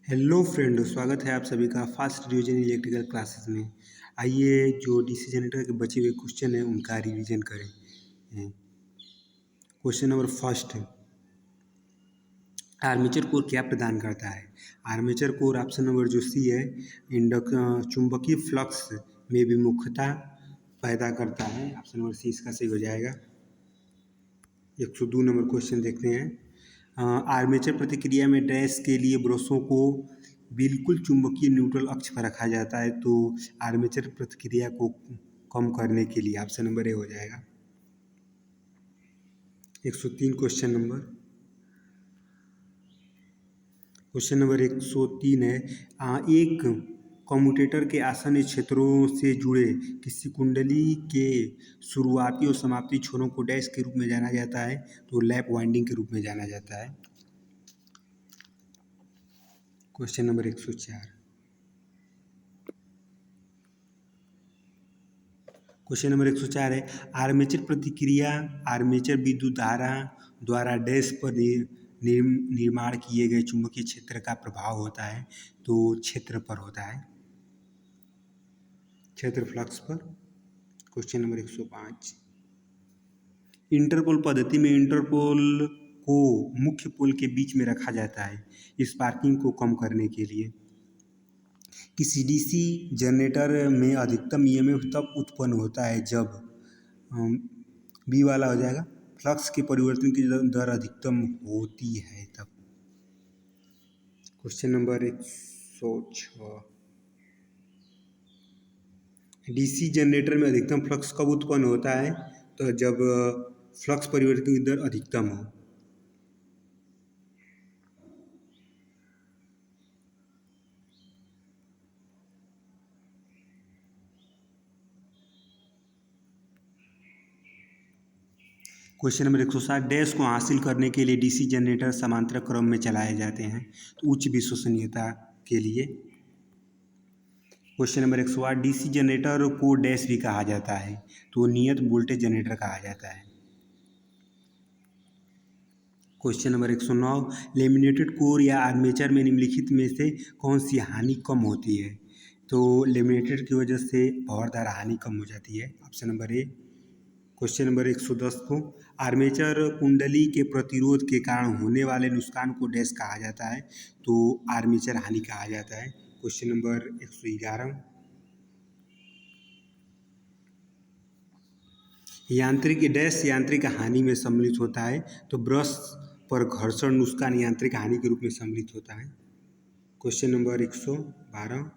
Hello friend, स्वागत है आप सभी का फास्ट रिवीजन इलेक्ट्रिकल क्लासेस में। आइए जो डीसी जनरेटर के बचे हुए क्वेश्चन हैं उनका रिवीजन करें। क्वेश्चन नंबर फर्स्ट है, आर्मेचर कोर क्या प्रदान करता है। आर्मेचर कोर ऑप्शन नंबर जो सी है, चुंबकीय फ्लक्स में विमुखता पैदा करता है। ऑप्शन नंबर सी इसका सही हो जाएगा। 102 नंबर क्वेश्चन देखते हैं। आर्मेचर प्रतिक्रिया में डैश के लिए ब्रशों को बिल्कुल चुंबकीय न्यूट्रल अक्ष पर रखा जाता है, तो आर्मेचर प्रतिक्रिया को कम करने के लिए ऑप्शन नंबर ए हो जाएगा। 103 क्वेश्चन नंबर 103 है, एक कम्यूटेटर के आसन्न क्षेत्रों से जुड़े किसी कुंडली के शुरुआती और समाप्ति छोरों को डैश के रूप में जाना जाता है, तो लैप वाइंडिंग के रूप में जाना जाता है। क्वेश्चन नंबर 104, क्वेश्चन नंबर 104 है, आर्मेचर प्रतिक्रिया आर्मेचर विद्युत धारा द्वारा डैश पर निर्माण किए गए चुंबकीय क्षेत्र का प्रभाव होता है, तो क्षेत्र पर होता है, क्षेत्र फ्लक्स पर। क्वेश्चन नंबर 105, इंटरपोल पद्धति में इंटरपोल को मुख्य पोल के बीच में रखा जाता है स्पार्किंग को कम करने के लिए। किसी डीसी जनरेटर में अधिकतम ईएमएफ तब उत्पन्न होता है जब बी वाला हो जाएगा, फ्लक्स के परिवर्तन की दर अधिकतम होती है तब। क्वेश्चन नंबर 106, डीसी जनरेटर में अधिकतम फ्लक्स कब उत्पन्न होता है, तो जब फ्लक्स परिवर्तन की दर अधिकतम हो। क्वेश्चन नंबर 107, डैश को हासिल करने के लिए डीसी जनरेटर समांतर क्रम में चलाए जाते हैं, तो उच्च विश्वसनीयता के लिए। क्वेश्चन नंबर 108, डीसी जनरेटर को डैश भी कहा जाता है, तो नियत वोल्टेज जनरेटर कहा जाता है। क्वेश्चन नंबर 109, लेमिनेटेड कोर या आर्मेचर में निम्नलिखित में से कौन सी हानि कम होती है, तो लेमिनेटेड की वजह से पावरदार हानि कम हो जाती है, option number A. Question number 110 को, आर्मेचर कुंडली के प्रतिरोध के कारण होने वाले नुकसान को डैश कहा जाता है, तो आर्मेचर हानि कहा जाता है। क्वेश्चन नंबर 111, यांत्रिक हानि में सम्मिलित होता है, तो ब्रश पर घर्षण नुकसान यांत्रिक हानि के रूप में सम्मिलित होता है। क्वेश्चन नंबर 112,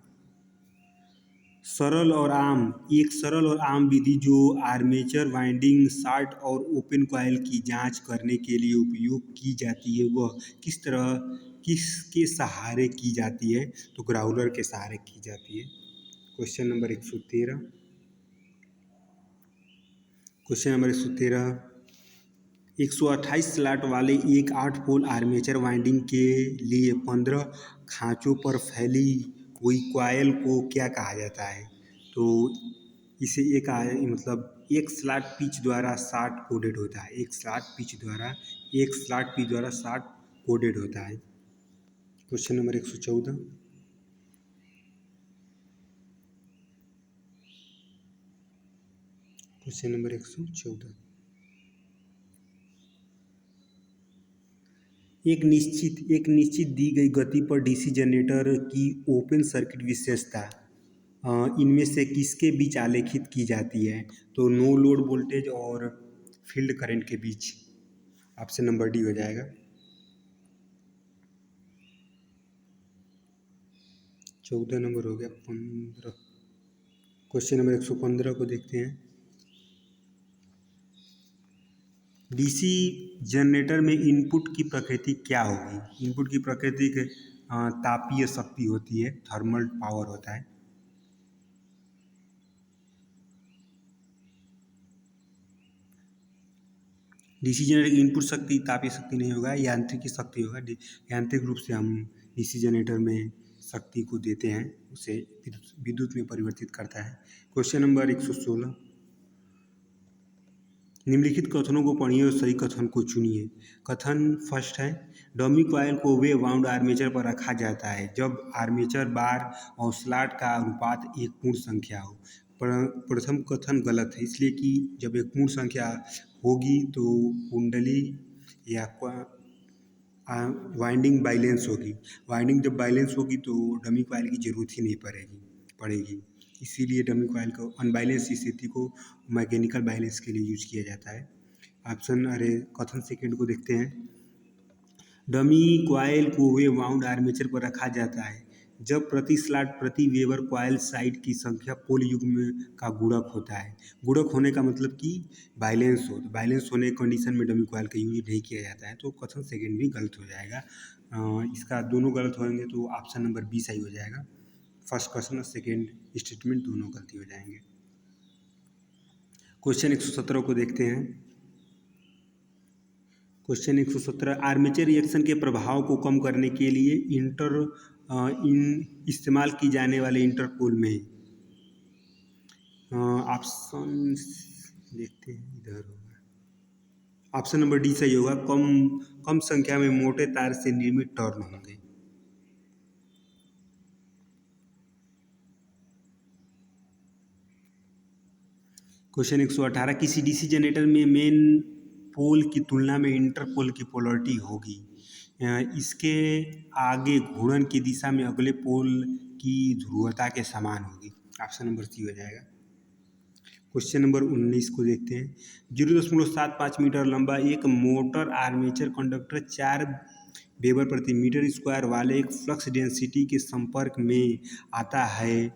एक सरल और आम विधि जो आर्मेचर वाइंडिंग शॉर्ट और ओपन कॉइल की जांच करने के लिए उपयोग की जाती है, वह किसके सहारे की जाती है, तो ग्राउलर के सहारे की जाती है। Question number 113, question number 113, 128 slot वाले एक 8 पोल आर्मेचर वाइंडिंग के लिए 15 खांचों पर फैली हुई कॉइल को क्या कहा जाता है, तो इसे एक स्लॉट पिच द्वारा 60 कोडेड होता है, एक स्लॉट पिच द्वारा 60 कोडेड होता है। क्वेश्चन नंबर 114, क्वेश्चन नंबर 114, एक निश्चित दी गई गति पर डीसी जनरेटर की ओपन सर्किट विशेषता इनमें से किसके बीच आलेखित की जाती है, तो नो लोड वोल्टेज और फील्ड करंट के बीच, ऑप्शन नंबर डी हो जाएगा। 14 नंबर हो गया। 15, क्वेश्चन नंबर 115 को देखते हैं। डीसी जनरेटर में इनपुट की प्रकृति क्या होगी, इनपुट की प्रकृति तापीय शक्ति होती है, थर्मल पावर होता है। डीसी जनरेटर की इनपुट शक्ति तापीय शक्ति नहीं होगा, यांत्रिक शक्ति होगा। यांत्रिक रूप से हम डीसी जनरेटर में शक्ति को देते हैं, उसे विद्युत में परिवर्तित करता है। क्वेश्चन नंबर 116, निम्नलिखित कथनों को पढ़िए और सही कथन को चुनिए। कथन फर्स्ट है, डमी कॉइल को वे वाउंड आर्मेचर पर रखा जाता है जब आर्मेचर बार और स्लॉट का अनुपात एक पूर्ण संख्या हो। प्रथम कथन गलत है, इसलिए कि जब एक पूर्ण संख्या होगी तो कुंडली या वाइंडिंग बैलेंस होगी। वाइंडिंग जब बैलेंस होगी तो डमी कॉइल की ज़रूरत ही नहीं पड़ेगी। इसीलिए डमी कॉइल को अनबैलेंस स्थिति को मैकेनिकल बैलेंस के लिए यूज किया जाता है। कथन सेकेंड को देखते हैं। डमी कॉइल को वे वाउंड आर्मेचर पर रखा जाता है जब प्रति स्लॉट प्रति वेबर कॉइल साइड की संख्या पोल युग्म का गुणक होता है। गुणक होने का मतलब कि बैलेंस हो, तो बैलेंस होने की कंडीशन में डमी कॉइल का यूज नहीं किया जाता है, तो क्वेश्चन सेकेंड भी गलत हो जाएगा। इसका दोनों गलत होंगे तो ऑप्शन नंबर बी सही हो जाएगा। फर्स्ट क्वेश्चन और सेकेंड स्टेटमेंट दोनों गलती हो जाएंगे। क्वेश्चन 117 को देखते हैं। क्वेश्चन 117, आर्मेचर रिएक्शन के प्रभाव को कम करने के लिए इस्तेमाल की जाने वाले इंटरपोल में ऑप्शन देखते हैं, इधर होगा ऑप्शन नंबर डी सही होगा। कम संख्या में मोटे तार से निर्मित टर्न होंगे। क्वेश्चन 118, किसी डीसी जनरेटर में मेन पोल की तुलना में इंटरपोल की पोलरिटी होगी। इसके आगे घूर्णन की दिशा में अगले पोल की ध्रुवता के समान होगी। ऑप्शन नंबर सी हो जाएगा। क्वेश्चन नंबर 19 को देखते हैं। 0.75 मीटर लंबा एक मोटर आर्मेचर कंडक्टर 4 वेबर प्रति मीटर स्क्वायर वाले एक फ्लक्स डेंसिटी के संपर्क में आता है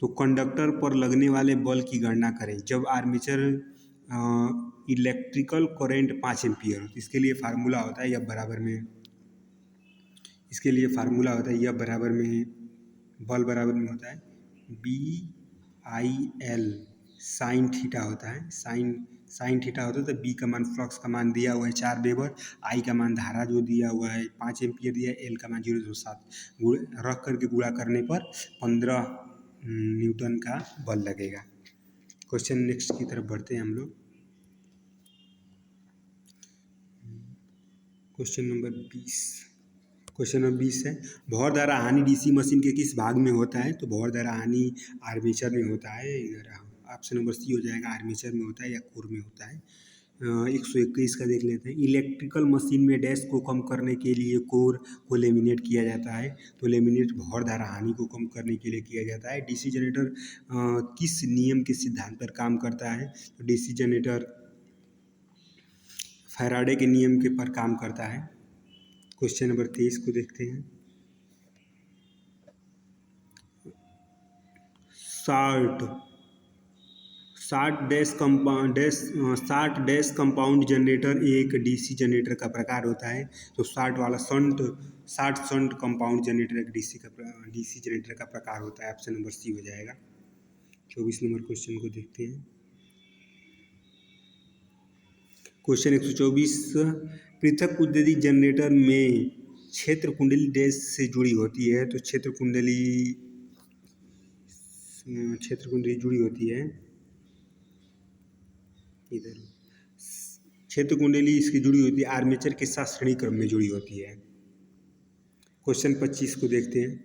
तो कंडक्टर पर लगने वाले बल की गणना करें जब आर्मेचर इलेक्ट्रिकल करंट 5 एम्पियर। इसके लिए फार्मूला होता है F बराबर में बल बराबर में होता है BIL साइन थीटा होता है। साइन थीटा होता है तो B का मान फ्लक्स का मान दिया हुआ है 4 वेबर, I का मान धारा जो दिया हुआ है 5 एम्पियर दिया है, L का मान 0.7 रख करके गुणा करने पर 15 न्यूटन का बल लगेगा। क्वेश्चन नेक्स्ट की तरफ बढ़ते हैं हम लोग। क्वेश्चन नंबर 20 है, भौर द्वारा हानि डीसी मशीन के किस भाग में होता है? तो भौर द्वारा हानि आर्मेचर में होता है। इधर ऑप्शन नंबर सी हो जाएगा, आर्मेचर में होता है या कोर में होता है। 121 का देख लेते हैं। इलेक्ट्रिकल मशीन में डैश को कम करने के लिए कोर को लेमिनेट किया जाता है, तो लेमिनेट भौर द्वारा हानि को कम करने के लिए किया जाता है। डीसी जनरेटर किस नियम के सिद्धांत पर काम करता है? तो डीसी जनरेटर फैराडे के नियम के पर काम करता है। क्वेश्चन नंबर 23 को देखते हैं। 60 डैश कंपाउंड जनरेटर एक डीसी जनरेटर का प्रकार होता है, तो 60 शंट कंपाउंड जनरेटर एक डीसी जनरेटर का प्रकार होता है। ऑप्शन नंबर सी हो जाएगा। 24 नंबर क्वेश्चन को देखते हैं। क्वेश्चन 124, पृथक कुंडली जनरेटर में क्षेत्र कुंडली डैश से जुड़ी होती है, तो क्षेत्र कुंडली जुड़ी होती है इधर। क्षेत्र कुंडली इसकी जुड़ी होती है आर्मेचर के साथ श्रेणी क्रम में जुड़ी होती है। क्वेश्चन 25 को देखते हैं।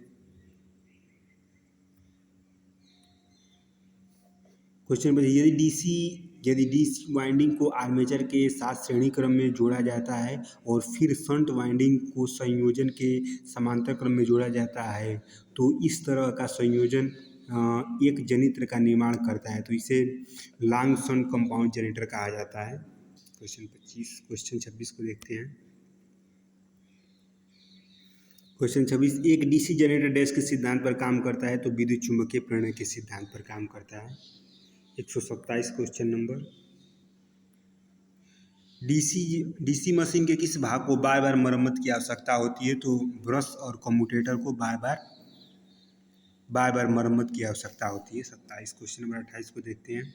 क्वेश्चन 25, यदि डीसी वाइंडिंग को आर्मेचर के साथ श्रेणी क्रम में जोड़ा जाता है और फिर शंट वाइंडिंग को संयोजन के समांतर क्रम में जोड़ा जाता है तो इस तरह का संयोजन एक जनित्र का निर्माण करता है, तो इसे लॉन्ग शंट कंपाउंड जनरेटर कहा जाता है। क्वेश्चन 26 को देखते हैं। क्वेश्चन 26, एक डीसी जनरेटर डैश के सिद्धांत पर काम करता है तो विद्युत चुंबकीय प्रेरण के सिद्धांत पर काम करता है। 127 क्वेश्चन नंबर, डीसी मशीन के किस भाग को बार बार मरम्मत की आवश्यकता होती है? तो ब्रश और कम्यूटेटर को बार बार मरम्मत की आवश्यकता होती है। 27 क्वेश्चन नंबर 28 को देखते हैं।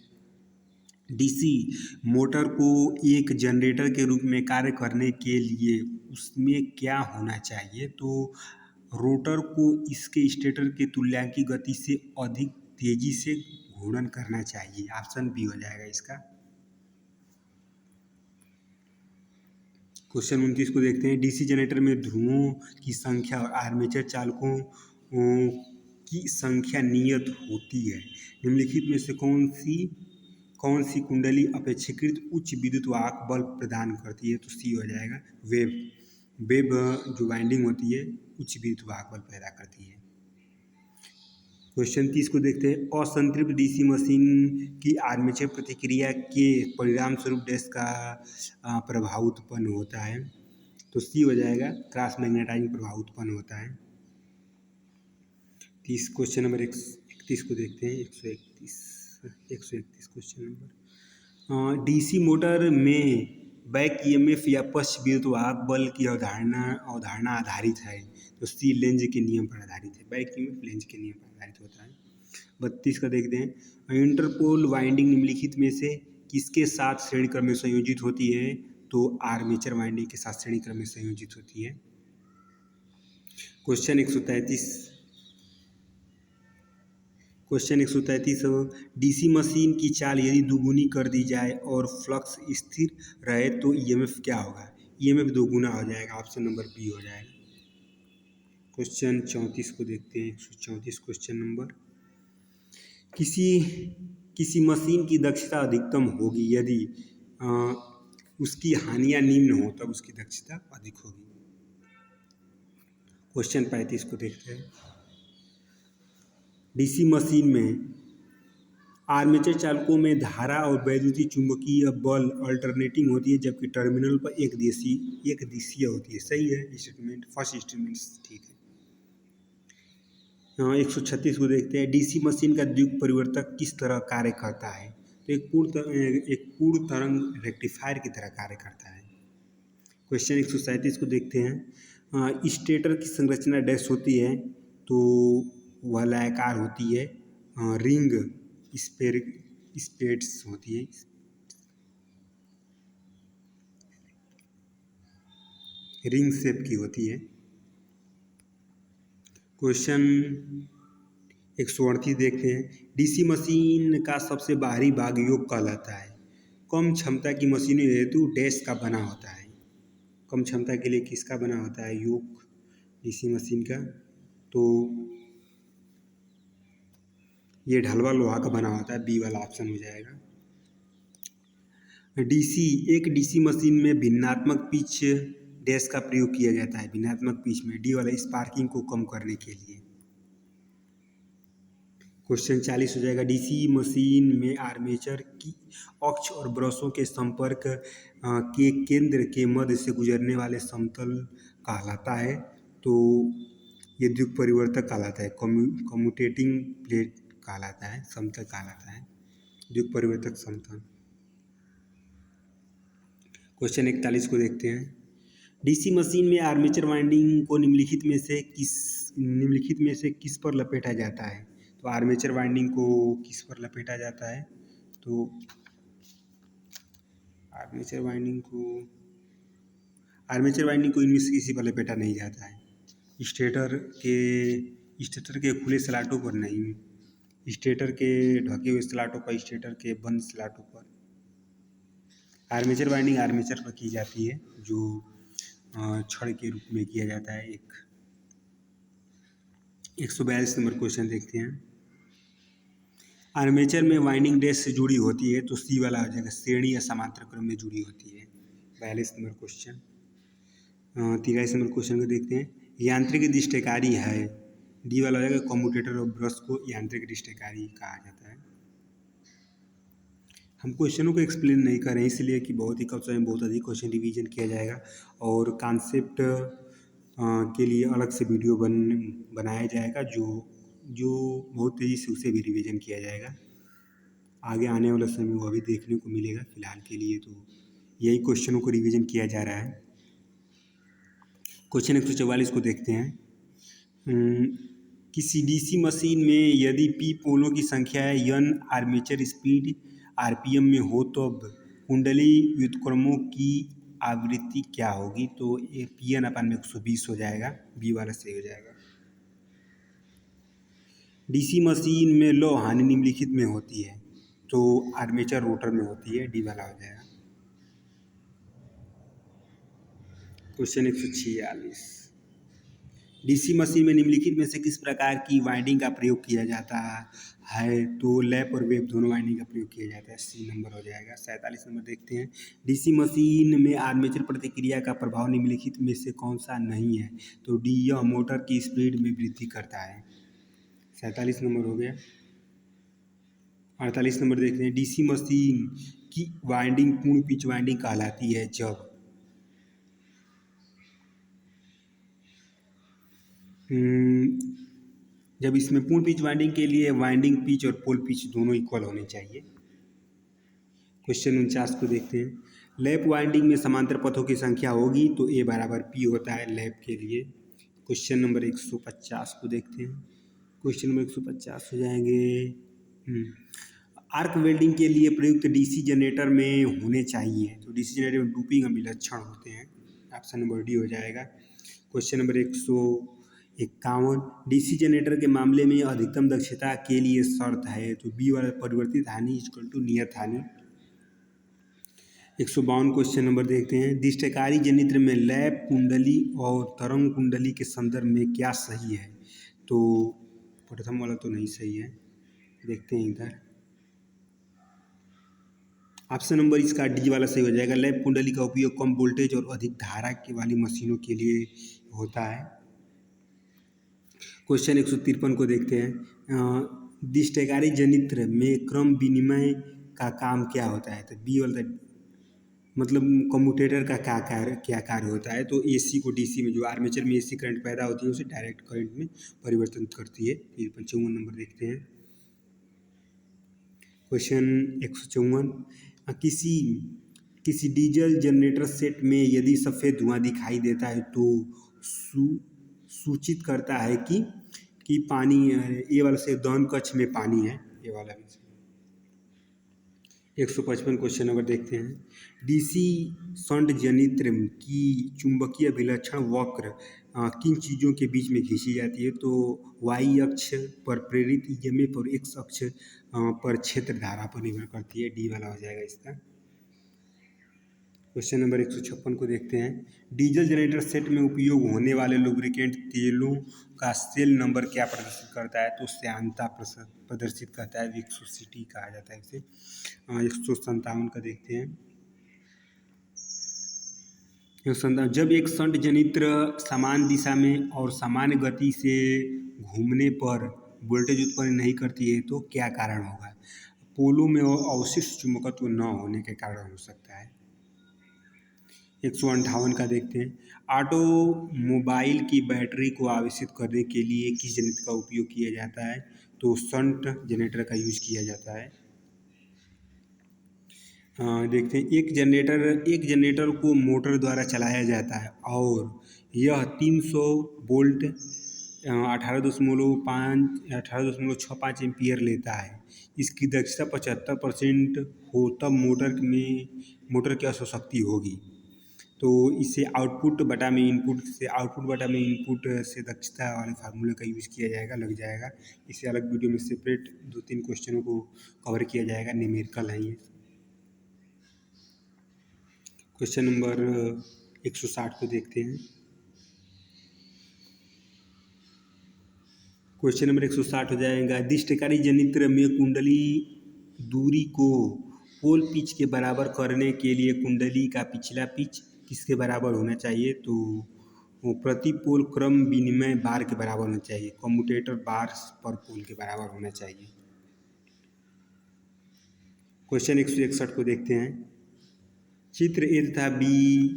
डीसी मोटर को एक जनरेटर के रूप में कार्य करने के लिए उसमें क्या होना चाहिए? तो रोटर को इसके स्टेटर के तुल्यांकी गति से अधिक तेजी से घूर्णन करना चाहिए। ऑप्शन बी हो जाएगा इसका। क्वेश्चन 29 को देखते हैं। डीसी जनरेटर में ध्रुवों की संख्या और आर्मेचर चालकों की संख्या नियत होती है। निम्नलिखित में से कौन सी कुंडली अपेक्षाकृत उच्च विद्युत वाहक बल प्रदान करती है? तो सी हो जाएगा वेब। वेब जो वाइंडिंग होती है उच्च विद्युत वाहक बल पैदा करती है। क्वेश्चन 30 को देखते हैं। असंतृप्त डीसी मशीन की आर्मेचर प्रतिक्रिया के परिणाम स्वरूप डैश का प्रभाव उत्पन्न होता है। तो सी हो जाएगा क्रॉस मैग्नेटाइजिंग प्रभाव उत्पन्न होता है। क्वेश्चन नंबर 31 को देखते हैं। 131 क्वेश्चन नंबर। डीसी मोटर में बैक ईएमएफ या पश्च विद्युत वाहक बल की अवधारणा आधारित है। तो सी लेंज के नियम पर आधारित है। बैक ईएमएफ लेंज के नियम पर आधारित होता है। 32 का देखते हैं। इंटरपोल वाइंडिंग निम्नलिखित में से किसके साथ श्रेणी क्रम में संयोजित होती है? तो आर्मेचर वाइंडिंग के साथ श्रेणी क्रम में संयोजित होती है। क्वेश्चन 133 डीसी मशीन की चाल यदि दुगुनी कर दी जाए और फ्लक्स स्थिर रहे तो ईएमएफ क्या होगा? ईएमएफ दोगुना हो जाएगा। ऑप्शन नंबर बी हो जाएगा। क्वेश्चन 34 को देखते हैं। 134 क्वेश्चन नंबर। किसी मशीन की दक्षता अधिकतम होगी यदि उसकी हानियां निम्न हो तब उसकी दक्षता अधिक होगी। क्वेश्चन 35 को देखते हैं। डीसी मशीन में आर्मेचर चालकों में धारा और वैद्युतीय चुंबकीय बल अल्टरनेटिंग होती है, जबकि टर्मिनल पर एक दिशीय होती है। सही है स्टेटमेंट, फर्स्ट स्टेटमेंट ठीक है। 136 को देखते हैं। डीसी मशीन का द्विक परिवर्तक किस तरह कार्य करता है? तो एक पूर्ण तरंग रेक्टिफायर की तरह कार्य करता है। क्वेश्चन 137 को देखते हैं। स्टेटर की संरचना डैश होती है, तो वह लायकार होती है। रिंग स्पेट्स होती है। रिंग शेप की होती है। क्वेश्चन 138 देखते हैं। डीसी मशीन का सबसे बाहरी भाग योक कहलाता है। कम क्षमता की मशीनों हेतु डैश का बना होता है। कम क्षमता के लिए किसका बना होता है? योक डीसी मशीन का। तो ये ढलवा लोहा का बना होता है। बी वाला ऑप्शन हो जाएगा। एक डीसी मशीन में भिन्नात्मक पिच डैश का प्रयोग किया जाता है। भिन्नात्मक पिच में डी वाला स्पार्किंग को कम करने के लिए। क्वेश्चन 40 हो जाएगा। डीसी मशीन में आर्मेचर की अक्ष और ब्रशों के संपर्क के केंद्र के मध्य से गुजरने वाले समतल कहलाता है। तो ये द्विक परिवर्तक कहलाता है। कम्यूटेटिंग प्लेट कहलाता है। समतल कहलाता है। द्विक परिवर्तक समतल। क्वेश्चन 41 को देखते हैं। डीसी मशीन में आर्मेचर वाइंडिंग को निम्नलिखित में से किस पर लपेटा जाता है? तो आर्मेचर वाइंडिंग को किस पर लपेटा जाता है? तो आर्मेचर वाइंडिंग को इनमें से किसी पर लपेटा नहीं जाता है। स्टेटर के खुले स्लॉटों पर नहीं, स्टेटर के ढके हुए स्लॉटों पर, स्टेटर के बंद स्लॉटों पर। आर्मेचर वाइंडिंग आर्मेचर पर की जाती है, जो छड़ के रूप में किया जाता है। 142 नंबर क्वेश्चन देखते हैं। आर्मेचर में वाइंडिंग डैश से जुड़ी होती है। तो सी वाला हो जाएगा। श्रेणी या समांतर क्रम में जुड़ी होती है। 42 नंबर क्वेश्चन। 43 नंबर क्वेश्चन को देखते हैं। यांत्रिक डिस्टेकारी है। डी वाला हो जाएगा। कम्यूटेटर और ब्रश को यांत्रिक डिस्टेकारी कहा जाता है। हम क्वेश्चनों को एक्सप्लेन नहीं कर रहे हैं, इसलिए कि बहुत ही कम समय में बहुत अधिक क्वेश्चन रिवीजन किया जाएगा और कॉन्सेप्ट के लिए अलग से वीडियो बनाया जाएगा, जो बहुत तेज़ी से उसे भी रिवीजन किया जाएगा। आगे आने वाले समय में वो भी देखने को मिलेगा। फिलहाल के लिए तो यही क्वेश्चनों को रिवीजन किया जा रहा है। क्वेश्चन 144 को देखते हैं। किसी डीसी मशीन में यदि पी पोलों की संख्या n आर्मेचर स्पीड आरपीएम में हो तो कुंडली व्युत्क्रमों की आवृत्ति क्या होगी? तो ये Pn/120 हो जाएगा। बी वाला सही हो जाएगा। डीसी मशीन में लौ हानि निम्नलिखित में होती है। तो आर्मेचर रोटर में होती है। डी वाला हो जाएगा। क्वेश्चन 146, डीसी मशीन में निम्नलिखित में से किस प्रकार की वाइंडिंग का प्रयोग किया जाता है? तो लैप और वेव दोनों वाइंडिंग का प्रयोग किया जाता है, सी नंबर हो जाएगा। 47 नंबर देखते हैं, डीसी मशीन में आर्मेचर प्रतिक्रिया का प्रभाव निम्नलिखित में से कौन सा नहीं है? तो डी, यह मोटर की स्पीड में वृद्धि करता है। 47 नंबर हो गया। 48 नंबर देखते हैं, डीसी मशीन की वाइंडिंग पूर्ण पिच वाइंडिंग कहलाती है जब इसमें पूर्ण पिच वाइंडिंग के लिए वाइंडिंग पिच और पोल पिच दोनों इक्वल होने चाहिए। क्वेश्चन 49 को देखते हैं, लैप वाइंडिंग में समांतर पथों की संख्या होगी तो ए बराबर पी होता है लैप के लिए। क्वेश्चन नंबर 150 को देखते हैं, क्वेश्चन नंबर 150 हो जाएंगे, आर्क वेल्डिंग के लिए प्रयुक्त डीसी जनरेटर में होने चाहिए, तो डीसी जनरेटर में डूपिंग अभिलक्षण होते हैं, ऑप्शन नंबर डी हो जाएगा। क्वेश्चन नंबर 151, डीसी जनरेटर के मामले में अधिकतम दक्षता के लिए शर्त है, तो बी वाला परिवर्तित हानि इक्वल टू नियत हानि। 152 क्वेश्चन नंबर देखते हैं, दिष्टकारी जनित्र में लैप कुंडली और तरंग कुंडली के संदर्भ में क्या सही है? तो प्रथम वाला तो नहीं सही है, देखते हैं इधर। ऑप्शन नंबर इसका डी वाला सही हो जाएगा, लैप कुंडली का उपयोग कम वोल्टेज और अधिक धारा की वाली मशीनों के लिए होता है। क्वेश्चन 153 को देखते हैं, दिष्टकारी जनित्र में क्रम विनिमय का काम क्या होता है? तो बी वाला मतलब कम्यूटेटर का क्या कार्य होता है? तो एसी को डीसी में, जो आर्मेचर में एसी करंट पैदा होती है उसे डायरेक्ट करंट में परिवर्तन करती है। 54 नंबर देखते हैं, क्वेश्चन 154, किसी डीजल जनरेटर सेट में यदि सफ़ेद धुआं दिखाई देता है तो सूचित करता है कि पानी, ये वाला से दहन कक्ष में पानी है, ये वाला भी। 155 क्वेश्चन नंबर देखते हैं, डीसी शंट जनित्र की चुंबकीय अभिलक्षण वक्र किन चीज़ों के बीच में खींची जाती है? तो वाई अक्ष पर प्रेरित ईएमएफ और एक्स अक्ष पर क्षेत्र धारा पर निर्भर करती है, डी वाला हो जाएगा इसका। क्वेश्चन नंबर 156 को देखते हैं, डीजल जनरेटर सेट में उपयोग होने वाले लुब्रिकेंट तेलों का सेल नंबर क्या प्रदर्शित करता है? तो श्यानता प्रदर्शित करता है, विस्कोसिटी कहा जाता है इसे। 157 का देखते हैं, जब एक शंट जनित्र समान दिशा में और सामान्य गति से घूमने पर वोल्टेज उत्पन्न नहीं करती है तो क्या कारण होगा? पोलों में अवशिष्ट चुंबकत्व न होने के कारण हो सकता है। 158 का देखते हैं, ऑटोमोबाइल की बैटरी को आवेशित करने के लिए किस जनित्र का उपयोग किया जाता है? तो शंट जनरेटर का यूज किया जाता है। देखते हैं, एक जनरेटर को मोटर द्वारा चलाया जाता है और यह 300 वोल्ट 18.65 एम्पियर लेता है। इसकी दक्षता 75% हो तब मोटर की अश्वशक्ति होगी। तो इसे आउटपुट बटा में इनपुट से दक्षता वाले फार्मूले का यूज़ किया जाएगा, लग जाएगा। इसे अलग वीडियो में सेपरेट 2-3 क्वेश्चनों को कवर किया जाएगा, न्यूमेरिकल है ये। क्वेश्चन नंबर 160 को देखते हैं, क्वेश्चन नंबर 160 हो जाएगा, दिष्टकारी जनित्र में कुंडली दूरी को पोल पिच के बराबर करने के लिए कुंडली का पिछला पिच किसके बराबर होना चाहिए? तो वो प्रति पोल क्रम विनिमय बार के बराबर होना चाहिए, कम्यूटेटर बार पर पोल के बराबर होना चाहिए। क्वेश्चन 161 को देखते हैं, चित्र ए तथा बी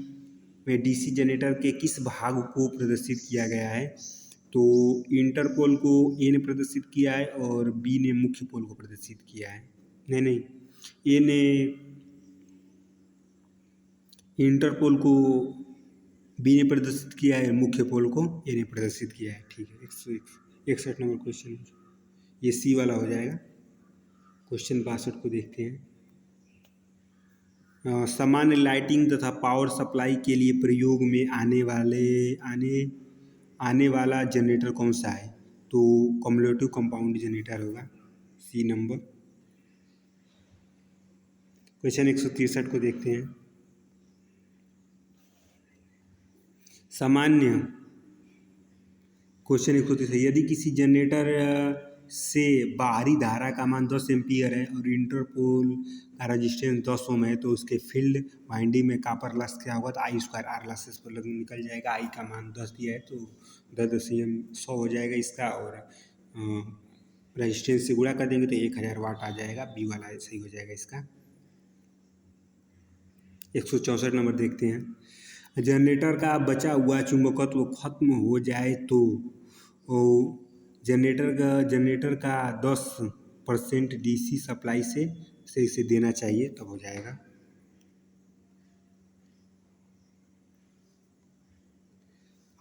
में डीसी जनरेटर के किस भाग को प्रदर्शित किया गया है? तो इंटरपोल को ए ने प्रदर्शित किया है और बी ने मुख्य पोल को प्रदर्शित किया है। नहीं, ए ने इंटरपोल को बी ने प्रदर्शित किया है, मुख्य पोल को ए ने प्रदर्शित किया है। ठीक है, 161 नंबर क्वेश्चन ये सी वाला हो जाएगा। क्वेश्चन 62 को देखते हैं, सामान्य लाइटिंग तथा पावर सप्लाई के लिए प्रयोग में आने वाला जनरेटर कौन सा है? तो कम्युलेटिव कंपाउंड जनरेटर होगा, सी नंबर। क्वेश्चन 163 को देखते हैं, सामान्य क्वेश्चन 130 यदि किसी जनरेटर से बाहरी धारा का मान 10 एम्पीयर है और इंटरपोल का रजिस्टेंस 10 ओम है तो उसके फील्ड वाइंडिंग में कॉपर लॉस क्या होगा, तो आई स्क्वायर आर लॉसेस पर निकल जाएगा। आई का मान 10 दिया है तो 10 100 हो जाएगा इसका, और रजिस्टेंस से गुणा कर देंगे तो 1000 वाट आ जाएगा। बी वाला सही हो जाएगा इसका। 164 नंबर देखते हैं। जनरेटर का बचा हुआ चुंबकत्व खत्म हो जाए तो जनरेटर का 10% डीसी सप्लाई से इसे देना चाहिए, तब हो जाएगा।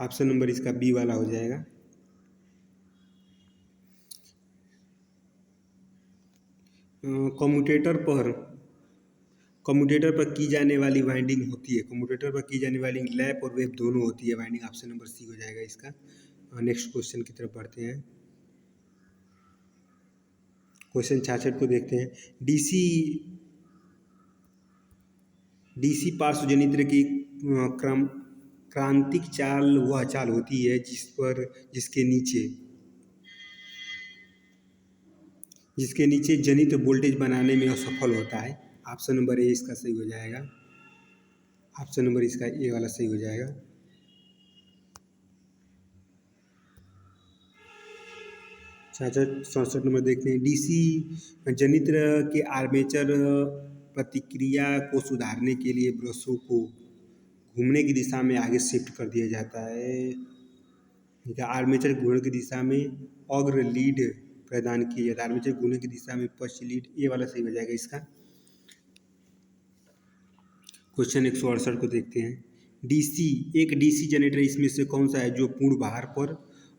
ऑप्शन नंबर इसका बी वाला हो जाएगा। कम्यूटेटर पर की जाने वाली वाइंडिंग होती है, कम्यूटेटर पर की जाने वाली लैप और वेव दोनों होती है वाइंडिंग। ऑप्शन नंबर सी हो जाएगा इसका। नेक्स्ट क्वेश्चन की तरफ बढ़ते हैं। क्वेश्चन 66 को देखते हैं। डीसी पार्श्व जनित्र की क्रांतिक चाल वह चाल होती है जिसके नीचे जनित्र वोल्टेज बनाने में असफल होता है। ऑप्शन नंबर ए इसका सही हो जाएगा। ऑप्शन नंबर इसका ए वाला सही हो जाएगा। सड़सठ नंबर देखते हैं। डीसी जनित्र के आर्मेचर प्रतिक्रिया को सुधारने के लिए ब्रशों को घूमने की दिशा में आगे शिफ्ट कर दिया जाता है। आर्मेचर घूमने की दिशा में अग्र लीड प्रदान किया जाता है। आर्मेचर घूमने की दिशा में पश्च लीड, ए वाला सही हो जाएगा इसका। क्वेश्चन 168 को देखते हैं। एक डीसी जनरेटर इसमें से कौन सा है जो पूर्ण भार पर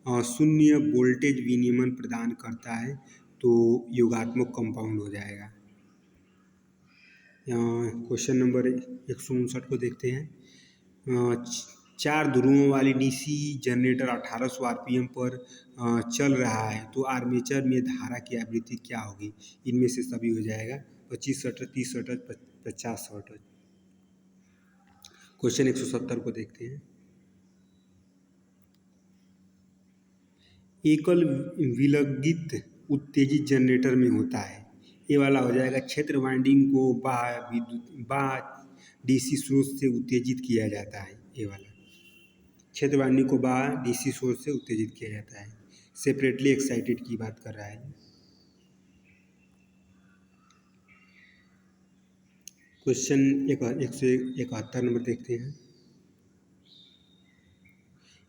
0 वोल्टेज विनियमन प्रदान करता है, तो योगात्मक कंपाउंड हो जाएगा। क्वेश्चन नंबर 159 को देखते हैं। 4 ध्रुवों वाली डीसी जनरेटर 1800 आरपीएम पर चल रहा है तो आर्मेचर में धारा की आवृत्ति क्या होगी? इनमें से सभी हो जाएगा। 25 हर्ट्ज, 30 हर्ट्ज, 50 हर्ट्ज। क्वेश्चन 170 को देखते हैं। एकल विलगित उत्तेजित जनरेटर में होता है, ये वाला हो जाएगा। क्षेत्र वाइंडिंग को डीसी स्रोत से उत्तेजित किया जाता है, ये वाला। क्षेत्र वाइंडिंग को डीसी स्रोत से उत्तेजित किया जाता है। सेपरेटली एक्साइटेड की बात कर रहा है। क्वेश्चन 171 नंबर देखते हैं।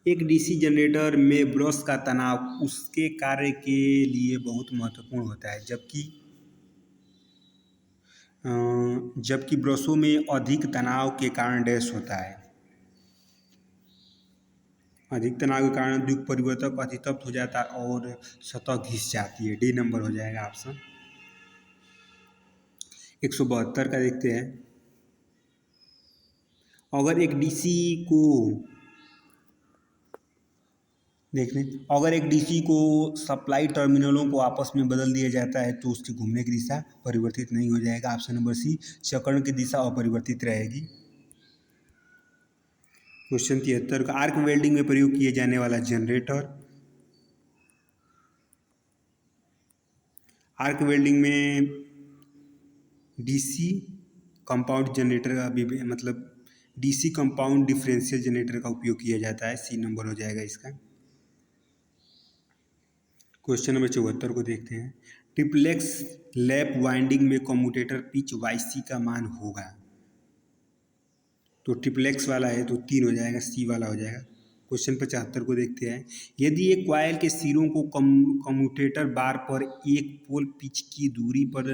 एक डीसी जनरेटर में ब्रश का तनाव उसके कार्य के लिए बहुत महत्वपूर्ण होता है, जबकि ब्रशों में अधिक तनाव के कारण डैश होता है। अधिक तनाव के कारण द्विक परिवर्तक अतितप्त हो जाता है और सतह घिस जाती है। डी नंबर हो जाएगा ऑप्शन। 172 का देखते हैं। अगर एक डीसी को सप्लाई टर्मिनलों को आपस में बदल दिया जाता है तो उसकी घूमने की दिशा परिवर्तित नहीं हो जाएगा। ऑप्शन नंबर सी, चक्रण की दिशा अपरिवर्तित रहेगी। क्वेश्चन 73 का। आर्क वेल्डिंग में प्रयोग किए जाने वाला जनरेटर। आर्क वेल्डिंग में डीसी कंपाउंड जनरेटर का डीसी कंपाउंड डिफरेंशियल जनरेटर का उपयोग किया जाता है। सी नंबर हो जाएगा इसका। क्वेश्चन नंबर 74 को देखते हैं। ट्रिप्लेक्स लैप वाइंडिंग में कम्यूटेटर पिच वाईसी का मान होगा, तो ट्रिप्लेक्स वाला है तो 3 हो जाएगा। सी वाला हो जाएगा। क्वेश्चन 75 को देखते हैं। यदि एक कॉइल के सिरों को कम्यूटेटर बार पर एक पोल पिच की दूरी पर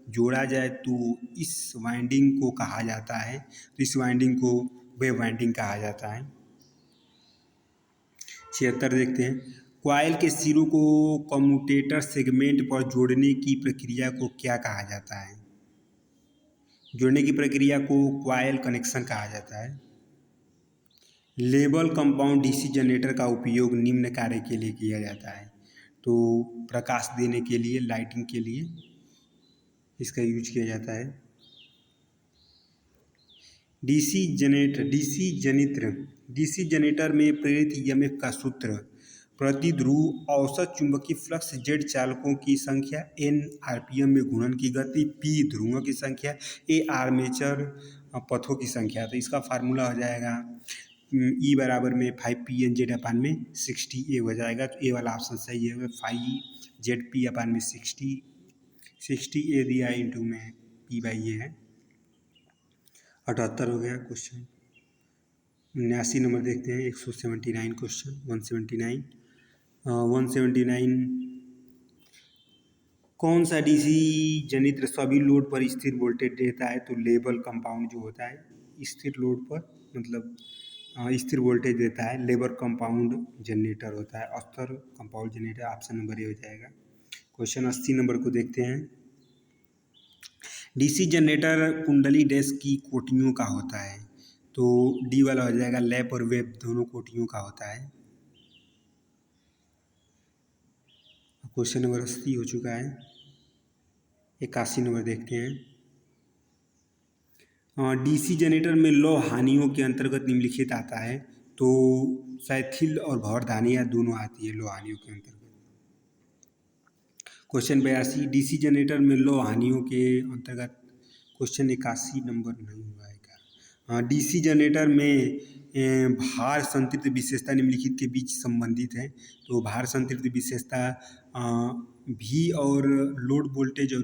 जोड़ा जाए तो इस वाइंडिंग को कहा जाता है, तो इस वाइंडिंग को वेव वाइंडिंग कहा जाता है। 76 देखते हैं। कॉइल के सिरों को कम्यूटेटर सेगमेंट पर जोड़ने की प्रक्रिया को क्या कहा जाता है? जोड़ने की प्रक्रिया को कॉइल कनेक्शन कहा जाता है। लेबल कंपाउंड डीसी जनरेटर का उपयोग निम्न कार्य के लिए किया जाता है, तो प्रकाश देने के लिए, लाइटिंग के लिए इसका यूज किया जाता है। डीसी जनित्र डीसी जनरेटर में प्रेरित ईएमएफ का सूत्र प्रति ध्रुव औसत चुंबकीय फ्लक्स जेड चालकों की संख्या, एन आरपीएम में घूर्णन की गति, पी ध्रुवों की संख्या, ए आर्मेचर पथों की संख्या। तो इसका फार्मूला हो जाएगा ई बराबर में 5 PN/Z अपान में 60 ए हो जाएगा। तो ए वाला ऑप्शन सही है। 5 ZP अपान में 60 ए दिया इंटू में पी बाई ए है। 78 हो गया क्वेश्चन। 79 नंबर देखते हैं। 179 क्वेश्चन 179 कौन सा डीसी जनित्र सभी लोड पर स्थिर वोल्टेज देता है? तो लेबल कंपाउंड जो होता है स्थिर लोड पर मतलब स्थिर वोल्टेज देता है, लेबर कंपाउंड जनरेटर होता है, अस्तर compound generator. Option number A हो जाएगा। क्वेश्चन 80 नंबर को देखते हैं। डीसी जनरेटर कुंडली डैश की कोटियों का होता है? तो डी वाला हो जाएगा। लैप और वेब दोनों कोटियों का होता है। क्वेश्चन नंबर 80 हो चुका है। 81 नंबर देखते हैं। डीसी जनरेटर में लौ हानियों के अंतर्गत निम्नलिखित आता है? तो शैथिल और भंवरधानियाँ दोनों आती है लौ हानियों के अंतर्गत। क्वेश्चन 82 डीसी जनरेटर में लौ हानियों के अंतर्गत। क्वेश्चन 81 नंबर नहीं हुआ है क्या? डीसी जनरेटर में भार संतृप्ति विशेषता निम्नलिखित के बीच संबंधित है? तो भार संतृप्ति विशेषता भी और लोड वोल्टेज और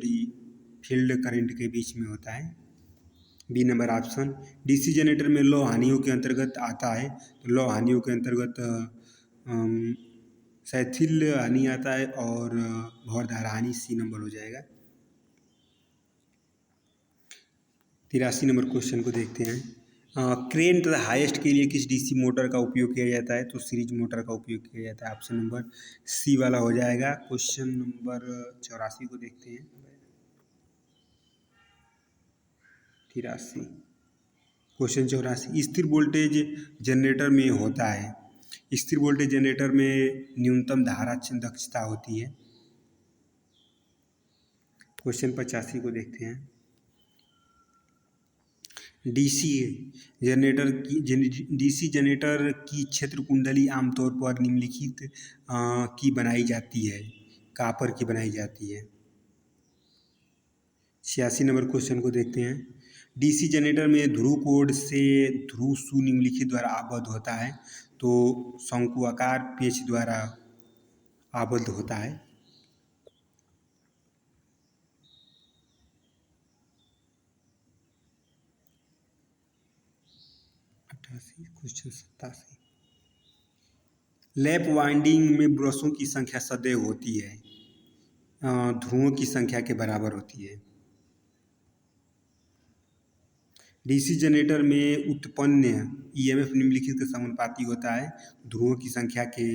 फील्ड करंट के बीच में होता है। B number option. DC generator में लौ हानियों के अंतर्गत आता है? तो लौ हानियों के अंतर्गत शैथिल हानि आता है और भंवरधारा हानि सी नंबर हो जाएगा। 83 नंबर क्वेश्चन को देखते हैं। क्रेन तथा हाईएस्ट के लिए किस डीसी मोटर का उपयोग किया जाता है? तो सीरीज मोटर का उपयोग किया जाता है। ऑप्शन नंबर सी वाला हो जाएगा। क्वेश्चन नंबर 84 को देखते हैं। 83 क्वेश्चन 84 स्थिर वोल्टेज जनरेटर में होता है? स्थिर वोल्टेज जनरेटर में न्यूनतम धारा दक्षता होती है। क्वेश्चन 85 को देखते हैं। डीसी जनरेटर की क्षेत्र कुंडली आमतौर पर निम्नलिखित की बनाई जाती है? कापर की बनाई जाती है। 86 नंबर क्वेश्चन को देखते हैं। डीसी जनरेटर में ध्रुव कोड से ध्रुव सुनिम्नलिखित द्वारा आबद्ध होता है? तो शंकुआकार पेच द्वारा आबद्ध होता है। 88 क्वेश्चन 87 लैप वाइंडिंग में ब्रशों की संख्या सदैव होती है? ध्रुवों की संख्या के बराबर होती है। डीसी जनरेटर में उत्पन्न ईएमएफ निम्नलिखित के समानुपाती होता है? ध्रुवों की संख्या के।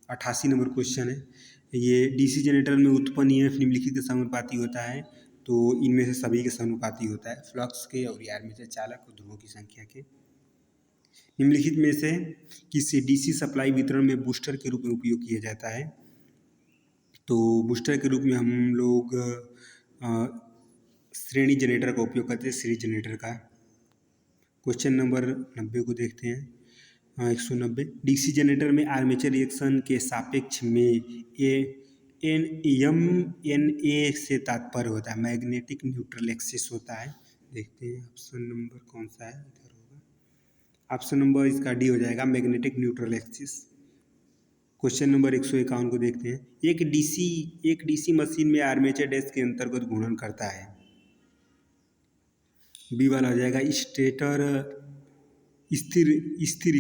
88 नंबर क्वेश्चन है ये। डीसी जनरेटर में उत्पन्न ईएमएफ निम्नलिखित के समानुपाती होता है? तो इनमें से सभी के समानुपाती होता है, फ्लक्स के और आर्मेचर चालक और ध्रुवों की संख्या के। निम्नलिखित में से किसी डीसी सप्लाई वितरण में बूस्टर के रूप में उपयोग किया जाता है? तो बूस्टर के रूप में हम लोग श्रेणी जनरेटर का उपयोग करते हैं, सीरीज जनरेटर का। क्वेश्चन नंबर 90 को देखते हैं। 190 डीसी जनरेटर में आर्मेचर रिएक्शन के सापेक्ष में एम से तात्पर्य होता है? मैग्नेटिक न्यूट्रल एक्सिस होता है। देखते हैं ऑप्शन नंबर कौन सा है। इधर होगा ऑप्शन नंबर इसका डी हो जाएगा, magnetic neutral axis. Question number 151 को देखते हैं। एक डीसी मशीन में आर्मेचर डैश के अंतर्गत घूर्णन करता है? बी वाला हो जाएगा स्टेटर। स्थिर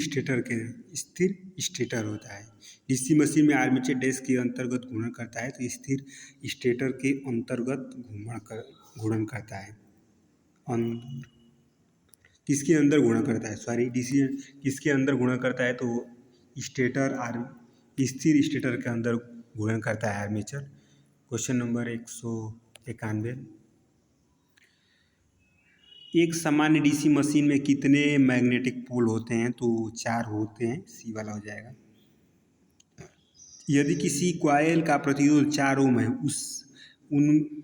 स्टेटर होता है। डीसी मशीन में आर्मेचर डैश के अंतर्गत घूर्णन करता है तो स्थिर स्टेटर के अंतर्गत घूर्णन करता है। किसके अंदर घूर्णन करता है? सॉरी, डीसी किसके अंदर घूर्णन करता है? तो स्थिर स्टेटर के अंदर घूर्णन करता है आर्मेचर। क्वेश्चन नंबर 191 एक सामान्य डीसी मशीन में कितने मैग्नेटिक पोल होते हैं? तो 4 होते हैं। सी वाला हो जाएगा। यदि किसी कॉइल का प्रतिरोध 4 ओम है,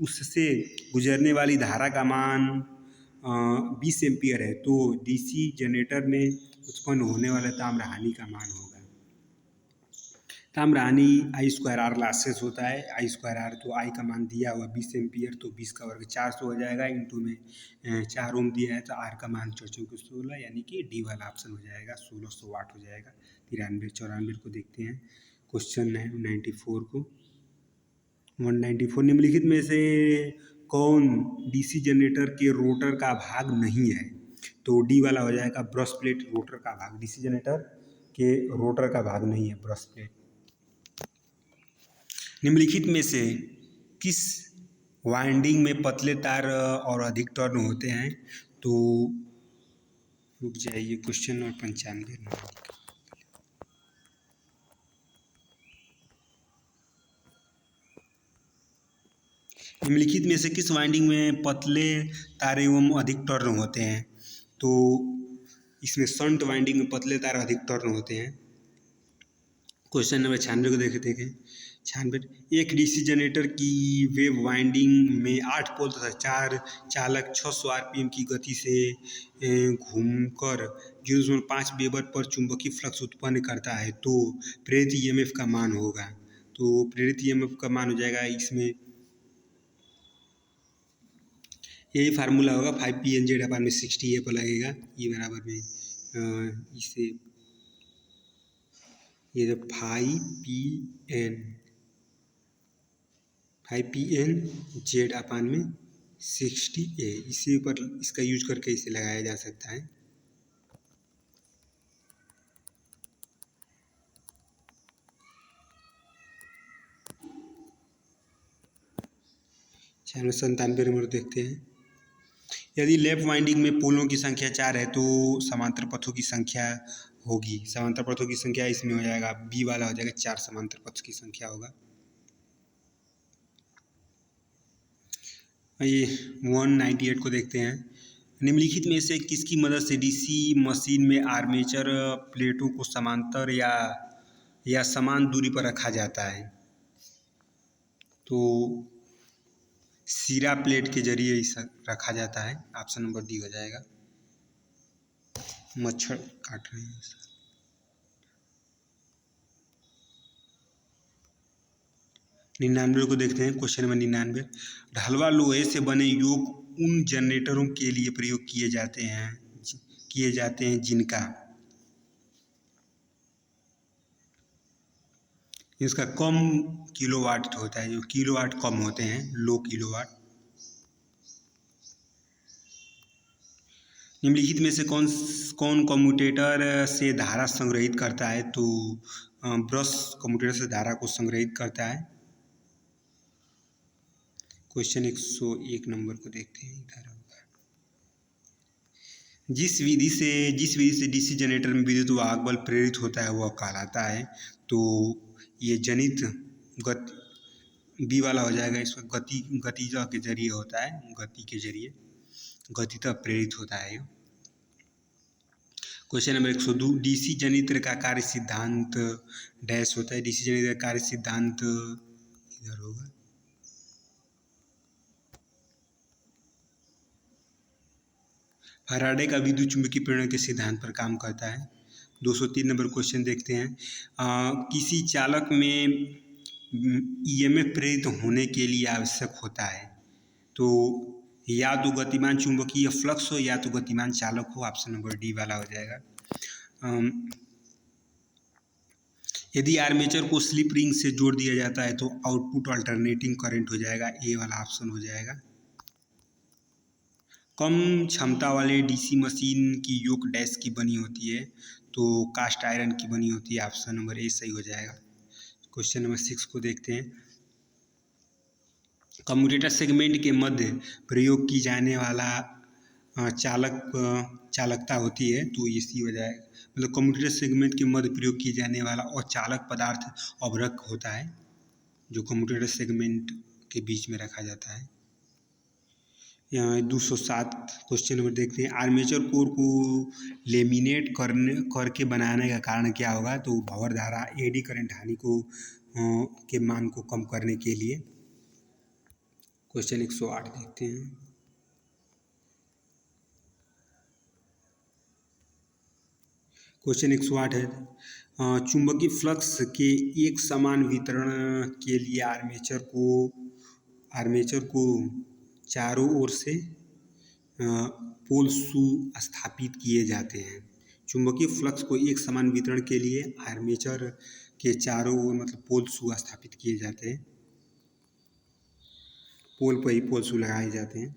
उससे गुजरने वाली धारा का मान 20 एम्पियर है, तो डीसी जनरेटर में उत्पन्न होने वाले ताम्रहानि का मान होगा। ताम्रहानि आई स्क्वायर आर लॉसेस होता है। आई स्क्वायर आर तो आई का मान दिया हुआ 20 एम्पियर, तो 20 का वर्ग 400 हो जाएगा, इंटू में 4 ओम दिया है तो आर का मान 4×16 यानी कि डी वाला ऑप्शन हो जाएगा, 1600 वाट हो जाएगा। 93 94 को देखते हैं। क्वेश्चन है 94 को 194, निम्नलिखित में से कौन डीसी जनरेटर के रोटर का भाग नहीं है? तो डी वाला हो जाएगा, ब्रश प्लेट रोटर का भाग। डीसी जनरेटर के रोटर का भाग नहीं है ब्रश प्लेट। निम्नलिखित में से किस वाइंडिंग में पतले तार और अधिक टर्न होते हैं? तो रुक जाइए, क्वेश्चन नंबर 95। निम्नलिखित में से किस वाइंडिंग में पतले तार एवं अधिक टर्न होते हैं? तो इसमें शंट वाइंडिंग में पतले तार अधिक टर्न होते हैं। क्वेश्चन नंबर 96 को देखें। 96, एक डीसी जनरेटर की वेव वाइंडिंग में 8 पोल तथा 4 चालक 600 आरपीएम की गति से घूमकर 0.5 वेबर पर चुंबकीय फ्लक्स उत्पन्न करता है, तो प्रेरित ईएमएफ का मान होगा। तो प्रेरित ईएमएफ का मान हो जाएगा, इसमें यही फार्मूला होगा, 5PN/60 पर लगेगा। ये बराबर में इसे ये जब 5PN/60A इसी पर इसका यूज करके इसे लगाया जा सकता है। चैनल 97 नंबर देखते हैं। यदि लैप वाइंडिंग में पोलों की संख्या 4 है तो समांतर पथों की संख्या होगी। समांतर पथों की संख्या इसमें हो जाएगा, बी वाला हो जाएगा, 4 समांतर पथ की संख्या होगा। ये 198 को देखते हैं। निम्नलिखित में से किसकी मदद से डीसी मशीन में आर्मेचर प्लेटों को समांतर या समान दूरी पर रखा जाता है? तो सीरा प्लेट के जरिए इसे रखा जाता है। ऑप्शन नंबर डी हो जाएगा। मच्छर काट रहे हैं। 99 को देखते हैं। क्वेश्चन नंबर 99, ढलवा लोहे से बने योक उन जनरेटरों के लिए प्रयोग किए जाते हैं जिनका इसका कम किलोवाट होता है, जो किलोवाट कम होते हैं, लो किलोवाट। निम्नलिखित में से कौन कम्यूटेटर से धारा संग्रहित करता है? तो ब्रश कम्यूटेटर से धारा को संग्रहित करता है। क्वेश्चन 101 नंबर को देखते हैं। इधर होगा, जिस विधि से डीसी जनरेटर में विद्युत वाहक बल प्रेरित होता है वह कहलाता है। तो ये जनित गति बी वाला हो जाएगा। इसका गतिज के जरिए होता है, गति के जरिए गतिता प्रेरित होता है। क्वेश्चन नंबर 102, डीसी जनित्र का कार्य सिद्धांत डैश होता है। डीसी जनित्र का कार्य सिद्धांत इधर होगा। फैराडे का विद्युत चुंबकीय प्रेरण के सिद्धांत पर काम करता है। 203 नंबर क्वेश्चन देखते हैं। किसी चालक में ईएमएफ प्रेरित होने के लिए आवश्यक होता है? तो या तो गतिमान चुंबकीय फ्लक्स हो या तो गतिमान चालक हो। ऑप्शन नंबर डी वाला हो जाएगा। यदि आर्मेचर को स्लिप रिंग से जोड़ दिया जाता है तो आउटपुट अल्टरनेटिंग करंट हो जाएगा। ए वाला ऑप्शन हो जाएगा। कम क्षमता वाले डीसी मशीन की योक डैश की बनी होती है, तो कास्ट आयरन की बनी होती है। ऑप्शन नंबर ए सही हो जाएगा। क्वेश्चन नंबर 6 को देखते हैं। कम्यूटेटर सेगमेंट के मध्य प्रयोग की जाने वाला चालकता होती है, तो ये सी हो जाएगा। मतलब कम्यूटेटर सेगमेंट के मध्य प्रयोग किए जाने वाला और चालक पदार्थ अवरक होता है, जो कम्यूटेटर सेगमेंट के बीच में रखा जाता है। 207 क्वेश्चन नंबर देखते हैं। आर्मेचर कोर को लेमिनेट करके बनाने का कारण क्या होगा? तो भंवर धारा, एडी करंट हानि के मान को कम करने के लिए। क्वेश्चन 108 देखते हैं। क्वेश्चन 108 है चुंबकीय फ्लक्स के एक समान वितरण के लिए आर्मेचर को चारों ओर से पोल स्थापित किए जाते हैं। चुंबकीय फ्लक्स को एक समान वितरण के लिए आर्मेचर के चारों ओर मतलब पोल स्थापित किए जाते हैं। पोल पर ही पोल लगाए जाते हैं।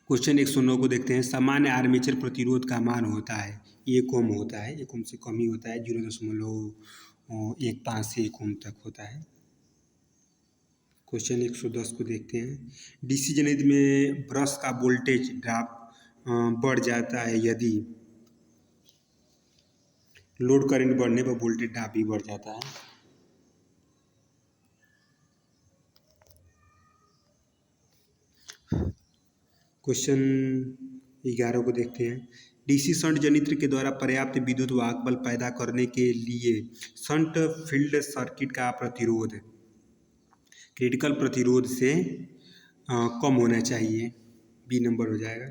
क्वेश्चन 109 को देखते हैं। सामान्य आर्मेचर प्रतिरोध का मान होता है 1 ओम होता है, 1 ओम से कम ही होता है, 0.15 से 1 ओम तक होता है। क्वेश्चन 110 को देखते हैं। डीसी जनरेटर में ब्रश का वोल्टेज ड्रॉप बढ़ जाता है यदि लोड करंट बढ़ने पर वोल्टेज ड्रॉप भी बढ़ जाता है। क्वेश्चन 11 को देखते हैं। डीसी शंट जनित्र के द्वारा पर्याप्त विद्युत वाहक बल पैदा करने के लिए शंट फील्ड सर्किट का प्रतिरोध क्रिटिकल प्रतिरोध से कम होना चाहिए। बी नंबर हो जाएगा।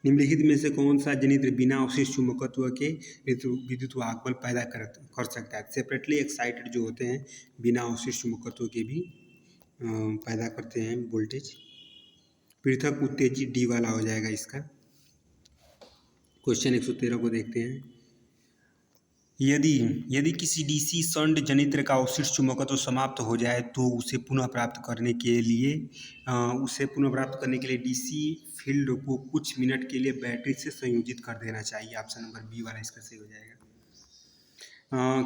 निम्नलिखित में से कौन सा जनित्र बिना अवशिष्ट चुंबकत्व के विद्युत वाहक बल पैदा कर सकता है? सेपरेटली एक्साइटेड जो होते हैं बिना अवशिष्ट चुंबकत्व के भी पैदा करते हैं वोल्टेज। पृथक उत्तेजित डी वाला हो जाएगा इसका। क्वेश्चन 113 को देखते हैं। यदि किसी डीसी शंट जनित्र का अवशिष्ट चुंबकत्व समाप्त हो जाए तो उसे पुनः प्राप्त करने के लिए डीसी फील्ड को कुछ मिनट के लिए बैटरी से संयोजित कर देना चाहिए। ऑप्शन नंबर बी वाला इसका सही हो जाएगा।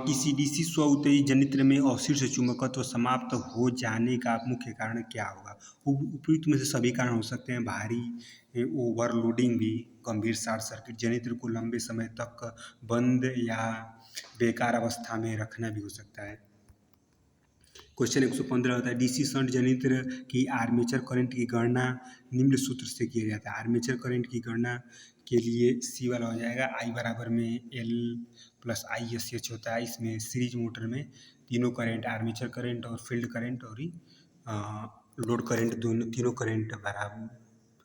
किसी डीसी स्व उत्तेजित जनित्र में अवशिष्ट चुंबकत्व समाप्त हो जाने का मुख्य कारण क्या होगा? उपयुक्त में से सभी कारण हो सकते हैं। भारी ओवरलोडिंग भी, गंभीर शॉर्ट सर्किट, जनित्र को लंबे समय तक बंद या बेकार अवस्था में रखना भी हो सकता है। क्वेश्चन 115 होता है। डीसी शंट जनित्र की आर्मेचर करंट की गणना निम्न सूत्र से किया जाता है। आर्मेचर करंट की गणना के लिए सी वाला हो जाएगा। आई बराबर में L plus I S H होता है। इसमें सीरीज मोटर में तीनों करंट, आर्मेचर करंट और फील्ड करंट और लोड करंट, दोनों तीनों करंट बराबर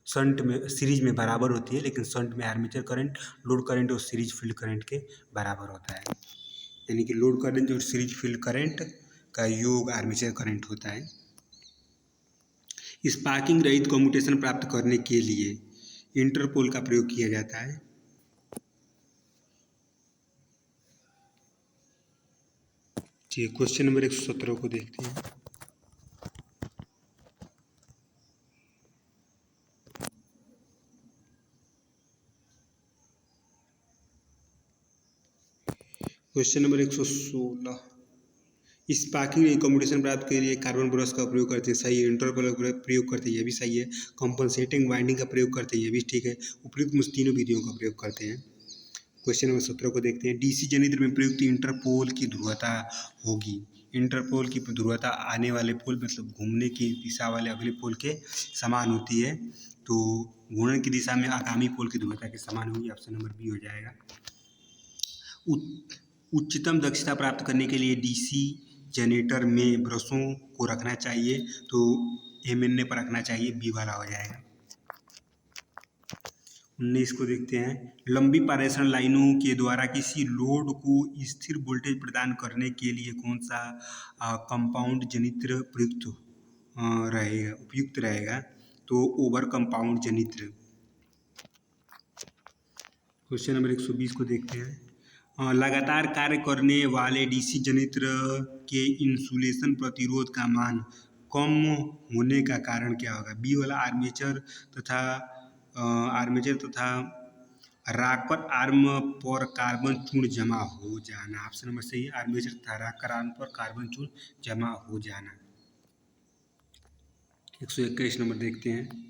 शंट में सीरीज में बराबर होती है, लेकिन शंट में आर्मेचर करंट, लोड करंट और सीरीज फील्ड करंट के बराबर होता है। यानी कि लोड करंट और सीरीज फील्ड करंट का योग आर्मेचर करंट होता है। स्पार्किंग रहित कम्यूटेशन प्राप्त करने के लिए इंटरपोल का प्रयोग किया जाता है। ठीक, क्वेश्चन नंबर 117 को देखते हैं। Question number 116। स्पार्किंग कम्यूटेशन प्राप्त के लिए कार्बन ब्रश का प्रयोग करते हैं, सही है। इंटरपोल का प्रयोग करते हैं, यह भी सही है। कंपनसेटिंग वाइंडिंग का प्रयोग करते हैं, यह भी ठीक है। उपयुक्त में तीनों विधियों का प्रयोग करते हैं। क्वेश्चन नंबर 17 को देखते हैं। डीसी जनित्र में प्रयुक्त इंटरपोल की ध्रुवता होगी। इंटरपोल की ध्रुवता आने वाले पोल मतलब घूमने की दिशा वाले अगले पोल के समान होती है, तो घूर्णन की दिशा में आगामी पोल की ध्रुवता के समान होगी। ऑप्शन नंबर बी हो जाएगा। उच्चतम दक्षता प्राप्त करने के लिए डीसी जनरेटर में ब्रशों को रखना चाहिए, तो एमएनए पर रखना चाहिए, बी वाला हो जाएगा। 19 को देखते हैं। लंबी पारेषण लाइनों के द्वारा किसी लोड को स्थिर वोल्टेज प्रदान करने के लिए कौन सा कंपाउंड जनित्र उपयुक्त रहेगा? तो ओवर कंपाउंड जनित्र। क्वेश्चन नंबर 120 को देखते हैं। लगातार कार्य करने वाले डीसी जनित्र के इंसुलेशन प्रतिरोध का मान कम होने का कारण क्या होगा? बी वाला आर्मेचर तथा राकर आर्म पर कार्बन चूर्ण जमा हो जाना। ऑप्शन नंबर सही है। आर्मेचर तथा राकर आर्म पर कार्बन चूर्ण जमा हो जाना। 121 नंबर देखते हैं।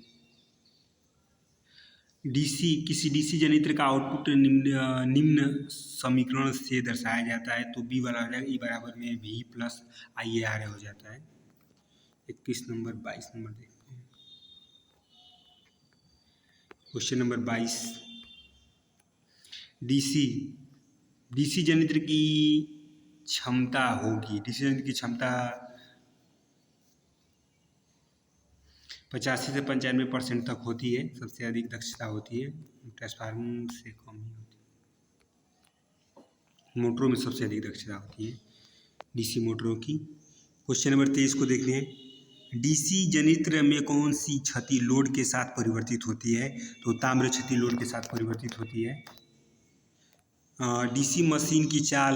किसी डीसी जनित्र का आउटपुट निम्न समीकरण से दर्शाया जाता है, तो बी वाला हो जाएगा। ई बराबर में V plus I A R हो जाता है। 21 नंबर 22 नंबर देखते हैं। Question number 22। डीसी जनित्र की क्षमता होगी। डीसी जनित्र की क्षमता 85 से 95% तक होती है, सबसे अधिक दक्षता होती है। ट्रांसफार्मर से कम ही होती है। मोटरों में सबसे अधिक दक्षता होती है डीसी मोटरों की। क्वेश्चन नंबर 23 को देखते हैं। डीसी जनित्र में कौन सी क्षति लोड के साथ परिवर्तित होती है? तो ताम्र क्षति लोड के साथ परिवर्तित होती है। डीसी मशीन की चाल,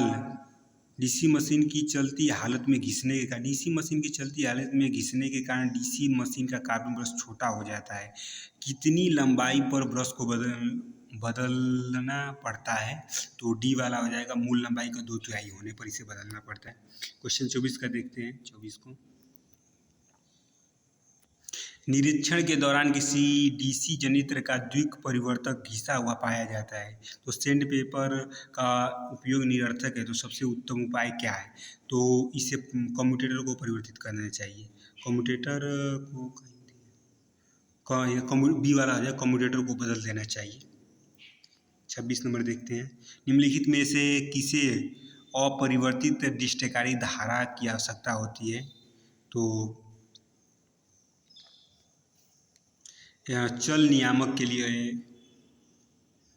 डीसी मशीन की चलती हालत में घिसने के कारण, डीसी मशीन की चलती हालत में घिसने के कारण डीसी मशीन का कार्बन ब्रश छोटा हो जाता है। कितनी लंबाई पर ब्रश को बदलना पड़ता है? तो डी वाला हो जाएगा, मूल लंबाई का 2/3 होने पर इसे बदलना पड़ता है। क्वेश्चन 24 का देखते हैं। 24 को, निरीक्षण के दौरान किसी डीसी जनित्र का द्विक परिवर्तक घिसा हुआ पाया जाता है, तो सैंड पेपर का उपयोग निरर्थक है, तो सबसे उत्तम उपाय क्या है? तो इसे कम्यूटेटर को परिवर्तित करना चाहिए। कम्यूटेटर को बी वाला हो जाए, कम्यूटेटर को बदल देना चाहिए। 26 नंबर देखते हैं। निम्नलिखित में से किसे अपरिवर्तित डिस्टेकारी धारा की आवश्यकता होती है? तो चल नियामक के लिए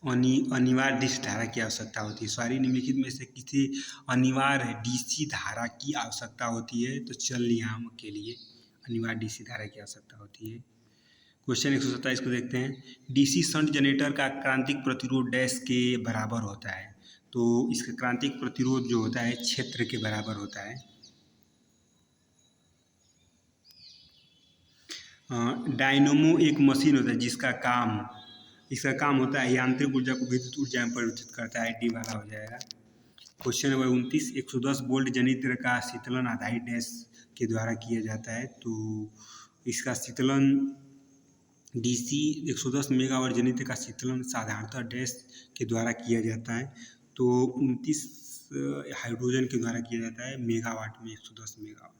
अनिवार्य डीसी धारा की आवश्यकता होती है। सॉरी, निम्नलिखित में से किसी अनिवार्य डीसी धारा की आवश्यकता होती है? तो चल नियामक के लिए अनिवार्य डीसी धारा की आवश्यकता होती है। क्वेश्चन 127 को देखते हैं। डीसी शंट जनरेटर का क्रांतिक प्रतिरोध डैश के बराबर होता है, तो इसका क्रांतिक प्रतिरोध जो होता है क्षेत्र के बराबर होता है। डायनोमो एक मशीन होता है जिसका काम होता है यांत्रिक ऊर्जा को विद्युत ऊर्जा में परिवर्तित करता है। डी वाला हो जाएगा। Question number 29। 110 वोल्ट जनित्र का शीतलन आधारित डैश के द्वारा किया जाता है, तो इसका शीतलन डीसी 110 मेगावाट जनित्र का शीतलन साधारणतः डैश के द्वारा किया जाता है, तो 29 हाइड्रोजन के द्वारा किया जाता है मेगावाट में 110 मेगावाट।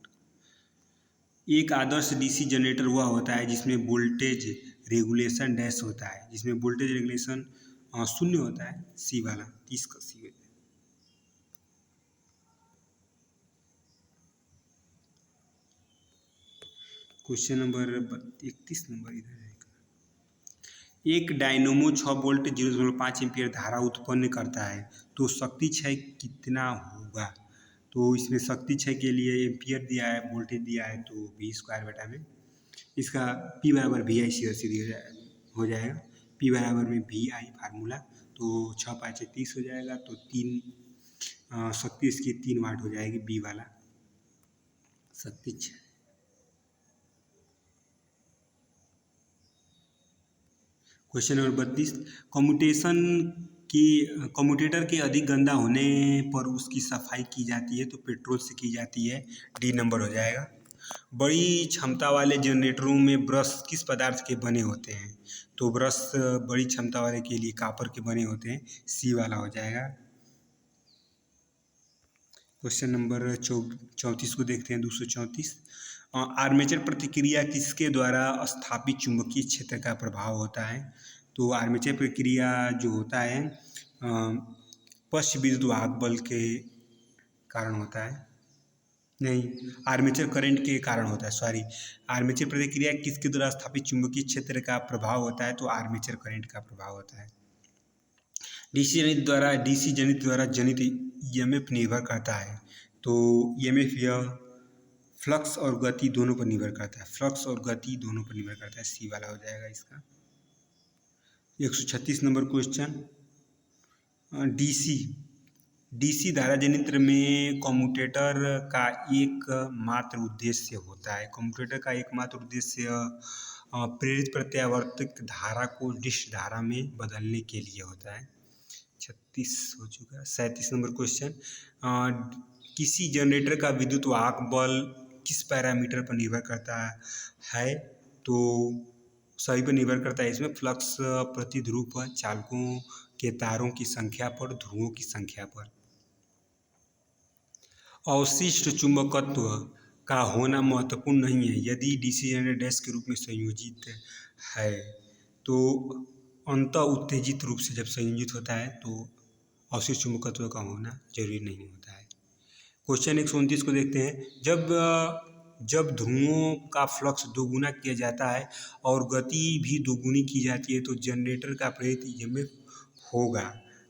एक आदर्श डीसी जनरेटर वह होता है जिसमें वोल्टेज रेगुलेशन डैश होता है, जिसमें वोल्टेज रेगुलेशन 0 होता है। सी वाला 30 का सी है। क्वेश्चन नंबर 31 नंबर इधर है। एक डायनोमो 6 वोल्ट 0.5 एम्पियर धारा उत्पन्न करता है, तो शक्ति क्षय कितना होगा? तो इसमें शक्ति क्षय के लिए एम्पियर दिया है, वोल्टेज दिया है, तो V² इसका P बराबर VI सीधी हो जाएगा। P बराबर में VI फार्मूला, तो 6×5 = 30 हो जाएगा, तो 3 शक्ति इसकी 3 वाट हो जाएगी। B वाला शक्ति क्षय। Question number 32। कम्यूटेटर के अधिक गंदा होने पर उसकी सफाई की जाती है, तो पेट्रोल से की जाती है। डी नंबर हो जाएगा। बड़ी क्षमता वाले जनरेटरों में ब्रश किस पदार्थ के बने होते हैं? तो ब्रश बड़ी क्षमता वाले के लिए कॉपर के बने होते हैं। सी वाला हो जाएगा। क्वेश्चन नंबर 34 को देखते हैं। 234। आर्मेचर प्रतिक्रिया किसके द्वारा स्थापित चुंबकीय क्षेत्र का प्रभाव होता है? तो आर्मेचर प्रतिक्रिया जो होता है पश्च विद्युत वाहक बल के कारण होता है, नहीं, आर्मेचर करंट के कारण होता है। सॉरी, आर्मेचर प्रतिक्रिया किसके द्वारा स्थापित चुंबकीय क्षेत्र का प्रभाव होता है? तो आर्मेचर करंट का प्रभाव होता है। डीसी जनित द्वारा जनित ईएमएफ निर्भर करता है, तो ईएमएफ यह फ्लक्स और गति दोनों पर निर्भर करता है। फ्लक्स और गति दोनों पर निर्भर करता है। सी वाला हो जाएगा इसका। 136 नंबर क्वेश्चन। डीसी धारा जनित्र में कम्यूटेटर का एकमात्र उद्देश्य होता है। कम्यूटेटर का एकमात्र उद्देश्य प्रेरित प्रत्यावर्तक धारा को डिश धारा में बदलने के लिए होता है। 36 हो चुका है। 37 नंबर क्वेश्चन। किसी जनरेटर का विद्युत वाहक बल किस पैरामीटर पर निर्भर करता है? तो सभी पर निर्भर करता है। इसमें फ्लक्स प्रति ध्रुव पर, चालकों के तारों की संख्या पर, ध्रुवों की संख्या पर। अवशिष्ट चुंबकत्व का होना महत्वपूर्ण नहीं है। यदि डीसी जनरेटर डैश के रूप में संयोजित है, तो अंतः उत्तेजित रूप से जब संयोजित होता है तो अवशिष्ट चुंबकत्व का होना जरूरी नहीं होता है। क्वेश्चन 129 को देखते हैं। जब जब ध्रुवों का फ्लक्स दोगुना किया जाता है और गति भी दोगुनी की जाती है तो जनरेटर का प्रेरित ईएमएफ होगा,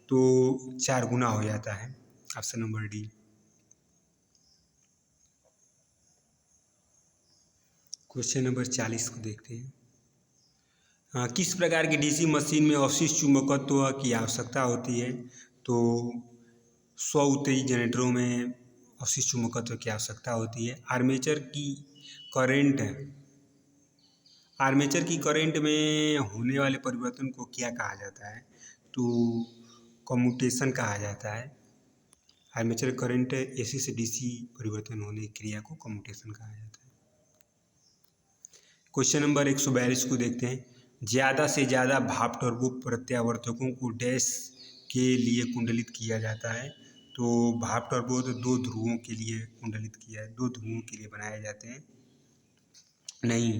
तो 4 गुना हो जाता है। Option number D. Question number 40 को देखते हैं। किस प्रकार की डीसी मशीन में अवशिष्ट चुंबकत्व की आवश्यकता होती है? तो स्व उत्तेजित जनरेटरों में अवशिष्ट चुंबकत्व की आवश्यकता होती है। आर्मेचर की करंट में होने वाले परिवर्तन को क्या कहा जाता है? तो कम्यूटेशन कहा जाता है। आर्मेचर करंट एसी से डीसी परिवर्तन होने की क्रिया को कम्यूटेशन कहा जाता है। क्वेश्चन नंबर 142 को देखते हैं। ज़्यादा से ज़्यादा भाप टर्बो प्रत्यावर्तकों को डैश के लिए कुंडलित किया जाता है? तो भाप टर्बो तो 2 ध्रुवों के लिए कुंडलित किया है, 2 ध्रुवों के लिए बनाए जाते हैं। नहीं,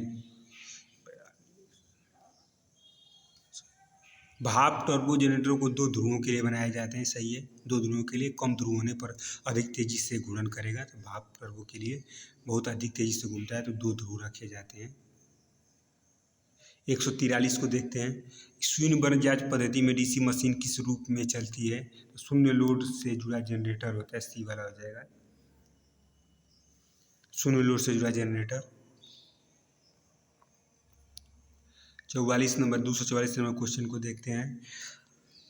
भाप टर्बो जनरेटरों को 2 ध्रुवों के लिए बनाए जाते हैं। सही है, 2 ध्रुवों के लिए। कम ध्रुव होने पर अधिक तेजी से घूर्णन करेगा, तो भाप टर्बो के लिए बहुत अधिक तेजी से घूमता है तो 2 ध्रुव रखे जाते हैं। 143 को देखते हैं। शून्य बर्नजार्ज पद्धति में डीसी मशीन किस रूप में चलती है? तो शून्य लोड से जुड़ा जनरेटर होता है, सी वाला हो जाएगा। शून्य लोड से जुड़ा जनरेटर। 244 नंबर क्वेश्चन को देखते हैं।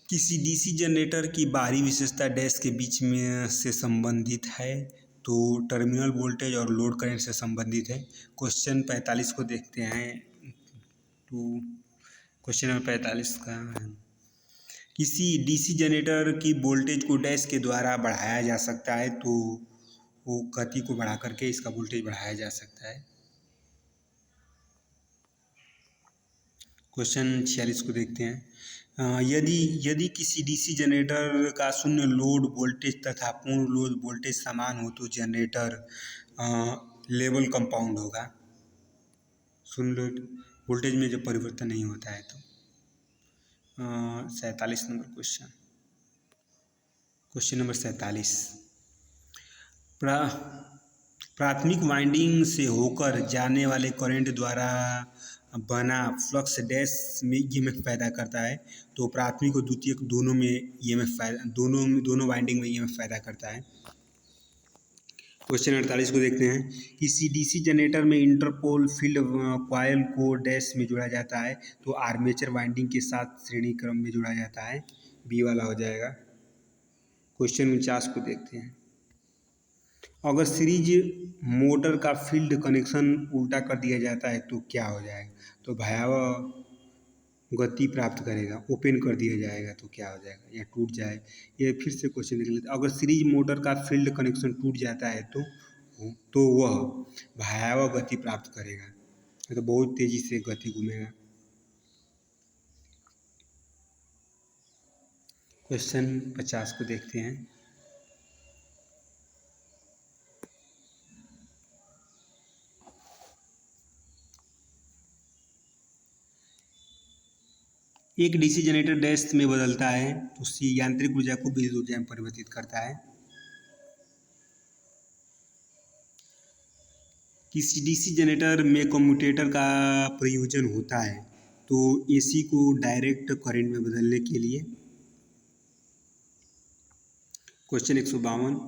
किसी डीसी जनरेटर की बाहरी विशेषता डैश के बीच में से संबंधित है? तो टर्मिनल वोल्टेज और लोड करंट से संबंधित है। क्वेश्चन 45 को देखते हैं। तो क्वेश्चन नंबर 45 का किसी डीसी जनरेटर की वोल्टेज को डैश के द्वारा बढ़ाया जा सकता है? तो वो गति को बढ़ा करके इसका वोल्टेज बढ़ाया जा सकता है। क्वेश्चन 46 को देखते हैं। यदि किसी डीसी जनरेटर का शून्य लोड वोल्टेज तथा पूर्ण लोड वोल्टेज समान हो तो जनरेटर लेवल कंपाउंड होगा। शून्य लोड वोल्टेज में जब परिवर्तन नहीं होता है तो। 47 नंबर क्वेश्चन नंबर 47। प्राथमिक वाइंडिंग से होकर जाने वाले करंट द्वारा बना फ्लक्स डैश में ईएमएफ पैदा करता है? तो प्राथमिक और द्वितीयक दोनों में ईएमएफ दोनों वाइंडिंग में ईएमएफ पैदा करता है। क्वेश्चन 48 को देखते हैं। किसी डीसी जनरेटर में इंटरपोल फील्ड कॉइल को डैश में जोड़ा जाता है? तो आर्मेचर वाइंडिंग के साथ श्रेणी क्रम में जोड़ा जाता है, बी वाला हो जाएगा। क्वेश्चन 49 को देखते हैं। अगर सीरीज मोटर का फील्ड कनेक्शन उल्टा कर दिया जाता है तो क्या हो जाएगा? तो भयावह गति प्राप्त करेगा। ओपन कर दिया जाएगा तो क्या हो जाएगा? या टूट जाए। ये फिर से क्वेश्चन देख लेते हैं। अगर सीरीज मोटर का फील्ड कनेक्शन टूट जाता है तो वह भयावह गति प्राप्त करेगा, तो बहुत तेजी से गति घूमेगा। क्वेश्चन 50 को देखते हैं। एक डीसी जनरेटर डैश में बदलता है तो सी यांत्रिक ऊर्जा को विद्युत ऊर्जा में परिवर्तित करता है। किसी डीसी जनरेटर में कम्यूटेटर का प्रयोजन होता है? तो एसी को डायरेक्ट करंट में बदलने के लिए। क्वेश्चन 152।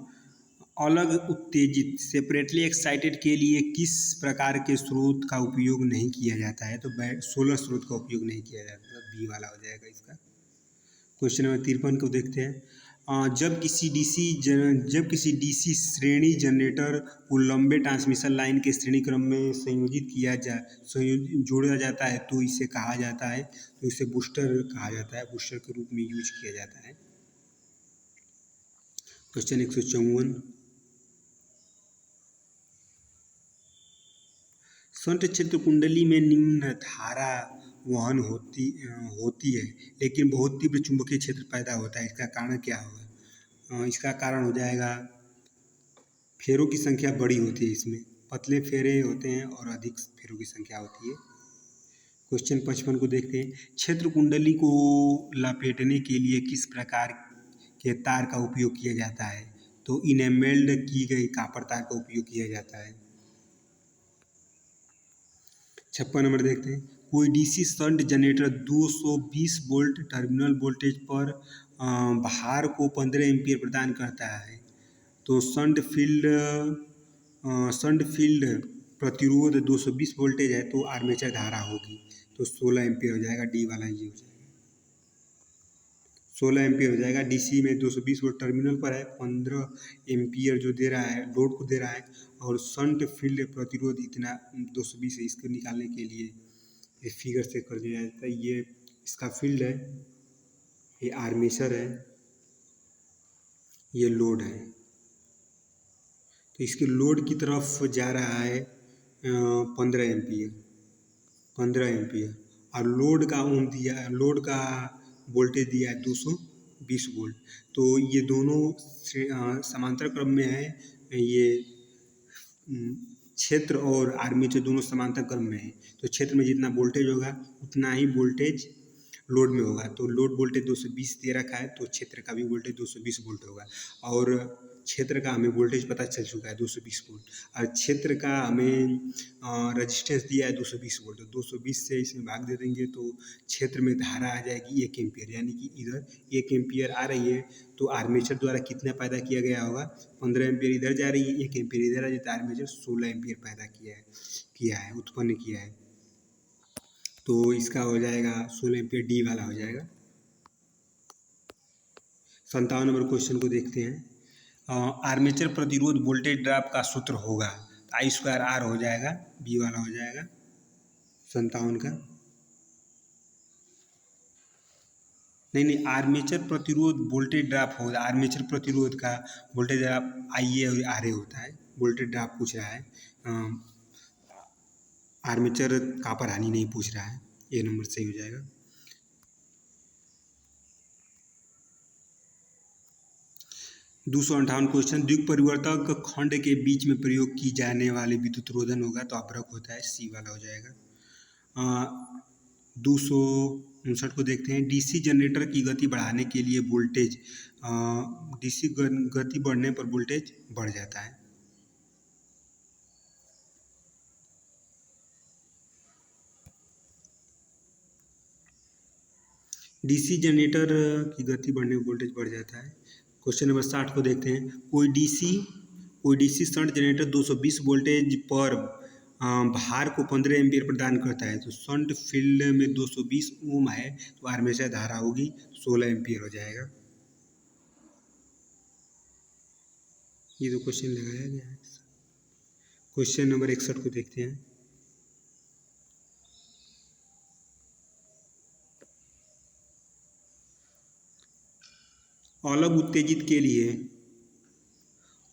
अलग उत्तेजित सेपरेटली एक्साइटेड के लिए किस प्रकार के स्रोत का उपयोग नहीं किया जाता है? तो सोलर स्रोत का उपयोग नहीं किया जाता, बी वाला हो जाएगा इसका। क्वेश्चन नंबर 53 को देखते हैं। जब किसी डीसी श्रेणी जनरेटर को लंबे ट्रांसमिशन लाइन के श्रेणी क्रम में जोड़ा जाता है तो इसे कहा जाता है? तो इसे बूस्टर कहा जाता है, बूस्टर के रूप में यूज किया जाता है। क्वेश्चन 154। शंट क्षेत्र कुंडली में निम्न धारा वहन होती है लेकिन बहुत तीव्र चुंबकीय क्षेत्र पैदा होता है, इसका कारण क्या होगा? इसका कारण हो जाएगा फेरों की संख्या बड़ी होती है, इसमें पतले फेरे होते हैं और अधिक फेरों की संख्या होती है। क्वेश्चन 55 को देखते हैं। क्षेत्र कुंडली को लपेटने के लिए किस प्रकार के तार का उपयोग किया जाता है? तो इनेमेल्ड की गई कॉपर तार का उपयोग किया जाता है। 56 नंबर देखते हैं। कोई DC shunt generator 220 volt terminal voltage पर भार को 15 एम्पीयर प्रदान करता है। तो शंट फील्ड प्रतिरोध 220 वोल्टेज है तो आर्मेचर धारा होगी, तो 16 एम्पीयर हो जाएगा, डी वाला ये हो जाएगा। 16 एम्पीयर हो जाएगा। डीसी में 220 वोल्ट टर्मिनल पर है, 15 एम्पीयर जो दे रहा है लोड को दे रहा है, और शंट फील्ड प्रतिरोध इतना 220 है। इसको निकालने के लिए ये फिगर से कर दिया जाता है। ये इसका फील्ड है, ये आर्मेचर है, ये लोड है। तो इसके लोड की तरफ जा रहा है 15 एम्पीयर, 15 एम्पीयर, और लोड का ओम दिया, लोड का वोल्टेज दिया है 220 वोल्ट। तो ये दोनों समांतर क्रम में है। ये क्षेत्र और आर्मेचर दोनों समांतर क्रम में है। तो क्षेत्र में जितना वोल्टेज होगा उतना ही वोल्टेज लोड में होगा। तो लोड वोल्टेज 220 दे रखा है, तो क्षेत्र का भी वोल्टेज 220 वोल्ट होगा। और क्षेत्र का हमें वोल्टेज पता चल चुका है 220 वोल्ट, और क्षेत्र का हमें रेजिस्टेंस दिया है 220 वोल्ट। तो 220 से इसमें भाग दे देंगे तो क्षेत्र में धारा आ जाएगी 1 एम्पीयर, यानी कि इधर 1 एम्पीयर आ रही है तो आर्मेचर द्वारा कितना पैदा किया गया होगा, 15 एम्पीयर इधर जा रही है, 1 एम्पीयर इधर आ जाए तो आर्मेचर 16 एम्पीयर पैदा किया है, उत्पन्न किया है। तो इसका हो जाएगा 16 एम्पीयर, डी वाला हो जाएगा। 57 नंबर क्वेश्चन को देखते हैं। आर्मेचर प्रतिरोध वोल्टेज ड्रॉप का सूत्र होगा, I²R हो जाएगा, बी वाला हो जाएगा 57 का। नहीं, आर्मेचर प्रतिरोध वोल्टेज ड्रॉप होगा। आर्मेचर प्रतिरोध का वोल्टेज ड्रॉप IA और RA होता है। वोल्टेज ड्रॉप पूछ रहा है, आर्मेचर कॉपर हानि नहीं पूछ रहा है। ए नंबर सही हो जाएगा। 258 क्वेश्चन, द्विक परिवर्तक खंड के बीच में प्रयोग की जाने वाली विद्युत रोधन होगा, तो अवरक होता है, सी वाला हो जाएगा। 259 को देखते हैं। डीसी जनरेटर की गति बढ़ाने के लिए वोल्टेज, डीसी गति बढ़ने पर वोल्टेज बढ़ जाता है। डीसी जनरेटर की गति बढ़ने पर वोल्टेज बढ़ जाता है। क्वेश्चन नंबर 60 को देखते हैं। कोई डीसी शंट जनरेटर 220 वोल्टेज पर भार को 15 एम्पीयर प्रदान करता है। तो शंट फील्ड में 220 ओम है, तो आर्मेचर धारा होगी 16 एम्पीयर हो जाएगा। ये तो क्वेश्चन लगाया गया है। क्वेश्चन नंबर 61 को देखते हैं। अलग उत्तेजित के लिए,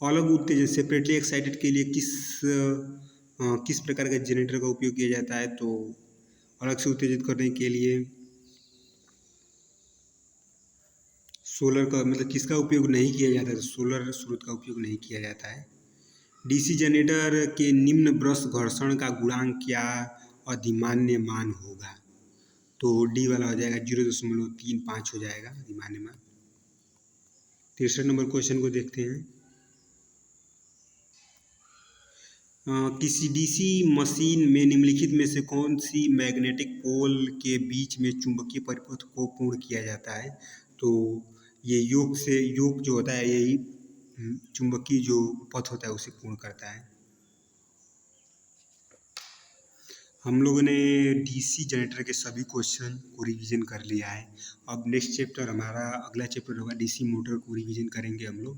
अलग उत्तेजन सेपरेटली एक्साइटेड के लिए किस प्रकार के जनरेटर का उपयोग किया जाता है। तो अलग से उत्तेजित करने के लिए सोलर का, मतलब किसका उपयोग नहीं किया जाता है, तो सोलर स्रोत का उपयोग नहीं किया जाता है। डीसी जनरेटर के निम्न ब्रश घर्षण का गुणांक क्या अधिमान्य मान होगा, तो डी वाला हो जाएगा, 0.35 हो जाएगा अधिमान्य मान। 63 नंबर क्वेश्चन को देखते हैं। किसी डीसी मशीन में निम्नलिखित में से कौन सी मैग्नेटिक पोल के बीच में चुंबकीय परिपथ को पूर्ण किया जाता है। तो ये योग जो होता है यही चुंबकीय जो पथ होता है उसे पूर्ण करता है। हम लोगों ने डीसी जनरेटर के सभी क्वेश्चन को रिवीजन कर लिया है। अब नेक्स्ट चैप्टर हमारा अगला चैप्टर होगा, डीसी मोटर को रिवीजन करेंगे हम लोग।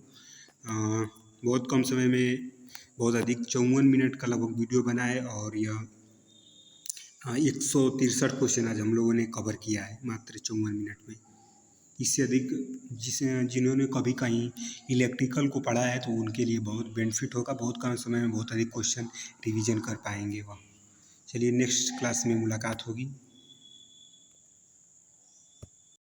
बहुत कम समय में बहुत अधिक 54 मिनट का लगभग वीडियो बनाए, और यह 163 क्वेश्चन आज हम लोगों ने कवर किया है मात्र 54 मिनट में। इससे अधिक जिन्होंने कभी कहीं इलेक्ट्रिकल को पढ़ा है तो उनके लिए बहुत बेनिफिट होगा। बहुत कम समय में बहुत अधिक क्वेश्चन रिवीजन कर पाएंगे वह। चलिए नेक्स्ट क्लास में मुलाकात होगी।